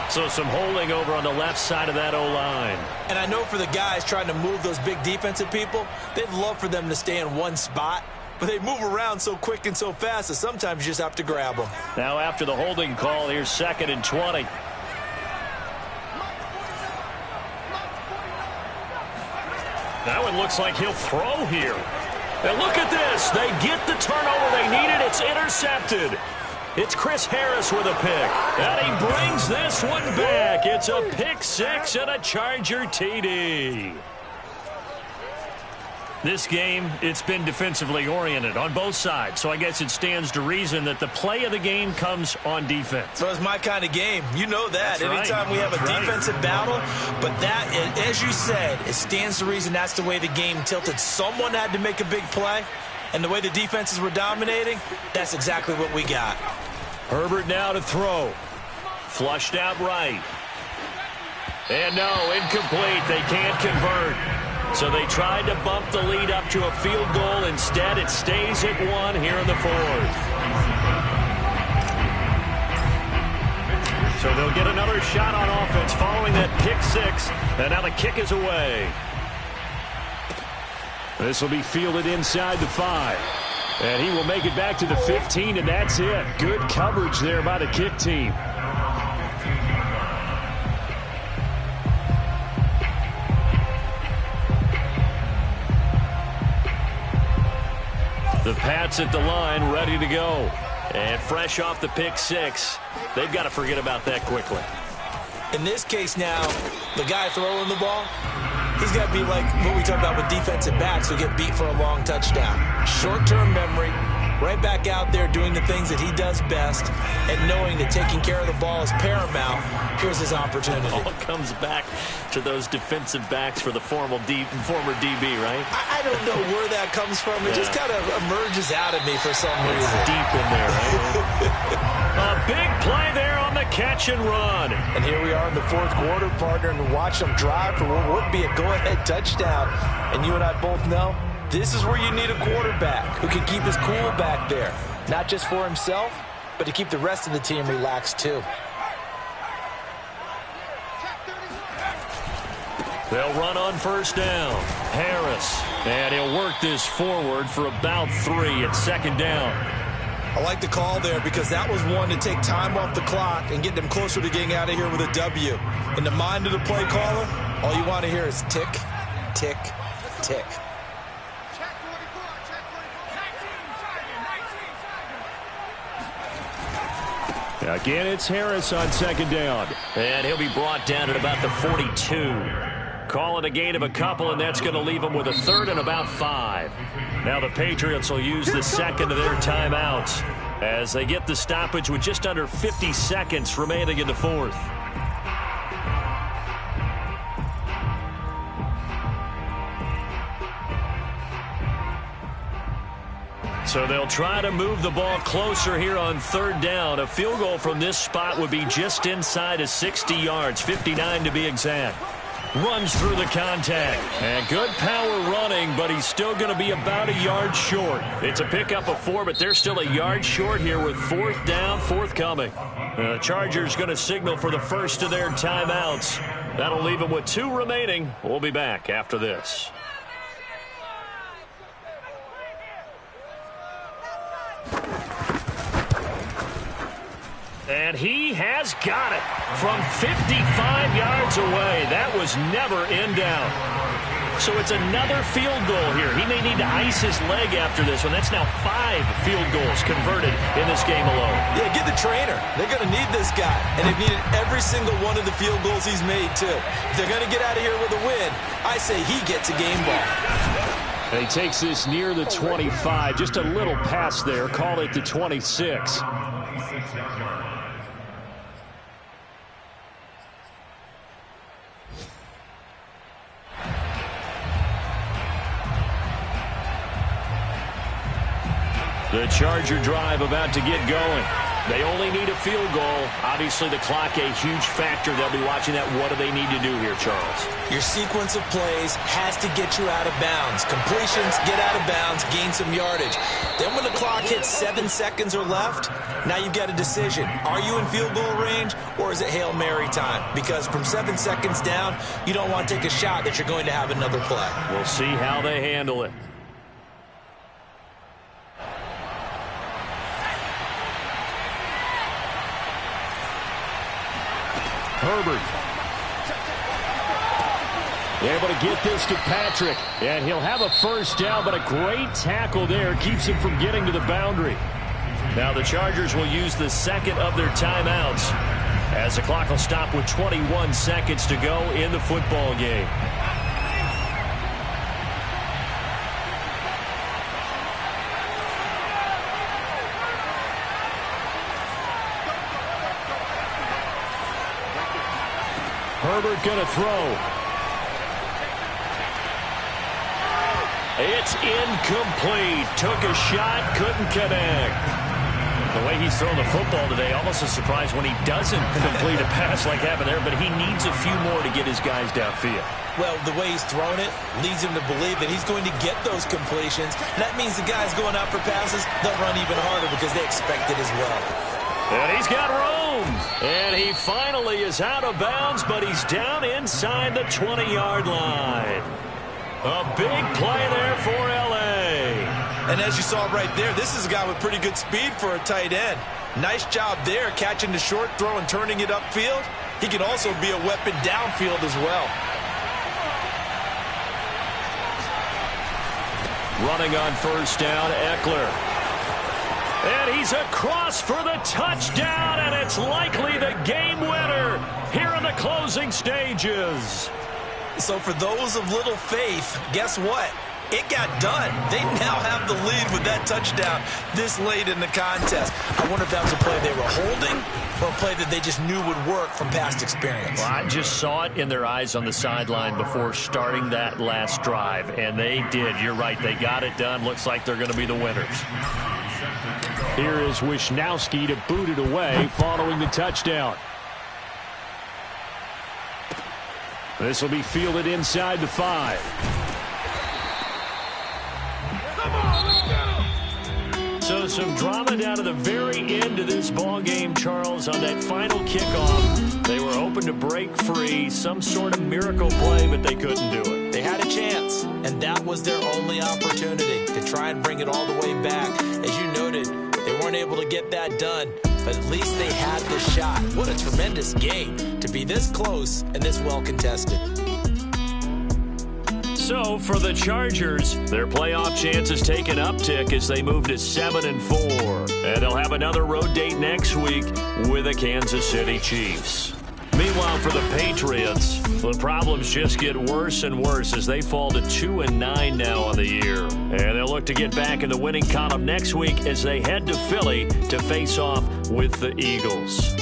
S1: So some holding over on the left side of that O-line.
S2: And I know for the guys trying to move those big defensive people, they'd love for them to stay in one spot. But they move around so quick and so fast that sometimes you just have to grab them.
S1: Now after the holding call, here's 2nd and 20. That one looks like he'll throw here. And look at this. They get the turnover they needed. It's intercepted. It's Chris Harris with a pick. And he brings this one back. It's a pick 6 and a Charger TD. This game, it's been defensively oriented on both sides. So I guess it stands to reason that the play of the game comes on defense.
S2: So it's my kind of game. You know that.
S1: That's
S2: anytime
S1: right.
S2: we have a
S1: That's
S2: defensive battle. But that, as you said, it stands to reason that's the way the game tilted. Someone had to make a big play. And the way the defenses were dominating, that's exactly what we got.
S1: Herbert now to throw. Flushed out right.
S4: And no, incomplete. They can't convert. So they tried to bump the lead up to a field goal. Instead, it stays at 1 here in the fourth. So they'll get another shot on offense following that pick six. And now the kick is away. This will be fielded inside the 5. And he will make it back to the 15, and that's it. Good coverage there by the kick team. The Pats at the line, ready to go. And fresh off the pick six, they've got to forget about that quickly.
S2: In this case now, the guy throwing the ball, he's got to be like what we talk about with defensive backs who get beat for a long touchdown. Short-term memory, right back out there doing the things that he does best, and knowing that taking care of the ball is paramount. Here's his opportunity.
S4: It all comes back to those defensive backs for the former DB, right?
S2: I don't know where that comes from. It just kind of emerges out of me for some reason.
S4: It's deep in there, right? A big play there on the catch and run.
S2: And here we are in the fourth quarter, partner, and watch them drive for what would be a go-ahead touchdown. And you and I both know this is where you need a quarterback who can keep his cool back there. Not just for himself, but to keep the rest of the team relaxed too.
S4: They'll run on first down. Harris. And he'll work this forward for about 3 at second down.
S2: I like the call there because that was one to take time off the clock and get them closer to getting out of here with a W. In the mind of the play caller, all you want to hear is tick, tick, tick.
S4: Again, it's Harris on second down. And he'll be brought down at about the 42. Call it a gain of a couple, and that's going to leave them with a third and about 5. Now the Patriots will use the second of their timeouts as they get the stoppage with just under 50 seconds remaining in the fourth. So they'll try to move the ball closer here on third down. A field goal from this spot would be just inside of 60 yards, 59 to be exact. Runs through the contact. And good power running, but he's still going to be about a yard short. It's a pickup of 4, but they're still a yard short here with fourth down, forthcoming. The Chargers going to signal for the first of their timeouts. That'll leave them with 2 remaining. We'll be back after this. And he has got it from 55 yards away. That was never in doubt. So it's another field goal here. He may need to ice his leg after this one. That's now 5 field goals converted in this game alone.
S2: Yeah, get the trainer. They're going to need this guy. And they've needed every single one of the field goals he's made, too. If they're going to get out of here with a win, I say he gets a game ball.
S4: And he takes this near the 25. Just a little pass there. Call it the 26. The Charger drive about to get going. They only need a field goal. Obviously, the clock a huge factor. They'll be watching that. What do they need to do here, Charles?
S2: Your sequence of plays has to get you out of bounds. Completions, get out of bounds, gain some yardage. Then when the clock hits 7 seconds or left, now you've got a decision. Are you in field goal range, or is it Hail Mary time? Because from 7 seconds down, you don't want to take a shot that you're going to have another play.
S4: We'll see how they handle it. Herbert. Able to get this to Patrick. And he'll have a first down, but a great tackle there keeps him from getting to the boundary. Now the Chargers will use the second of their timeouts as the clock will stop with 21 seconds to go in the football game. Herbert going to throw. It's incomplete. Took a shot, couldn't connect. The way he's thrown the football today, almost a surprise when he doesn't complete a pass like happened there, but he needs a few more to get his guys downfield.
S2: Well, the way he's thrown it leads him to believe that he's going to get those completions. That means the guys going out for passes, they'll run even harder because they expect it as well.
S4: And he's got room. And he finally is out of bounds, but he's down inside the 20-yard line. A big play there for L.A.
S2: And as you saw right there, this is a guy with pretty good speed for a tight end. Nice job there catching the short throw and turning it upfield. He can also be a weapon downfield as well.
S4: Running on first down, Eckler. And he's across for the touchdown, and it's likely the game winner here in the closing stages.
S2: So for those of little faith, guess what? It got done. They now have the lead with that touchdown this late in the contest. I wonder if that was a play they were holding or a play that they just knew would work from past experience.
S4: Well, I just saw it in their eyes on the sideline before starting that last drive, and they did. You're right. They got it done. Looks like they're going to be the winners. Here is Wisnowski to boot it away following the touchdown. This will be fielded inside the 5. So some drama down to the very end of this ball game, Charles, on that final kickoff. They were open to break free, some sort of miracle play, but they couldn't do it.
S2: They had a chance, and that was their only opportunity to try and bring it all the way back. As you noted, they weren't able to get that done, but at least they had the shot. What a tremendous game to be this close and this well contested.
S4: So for the Chargers, their playoff chances take an uptick as they move to 7-4. And they'll have another road date next week with the Kansas City Chiefs. Meanwhile, for the Patriots, the problems just get worse and worse as they fall to 2-9 now on the year. And they'll look to get back in the winning column next week as they head to Philly to face off with the Eagles.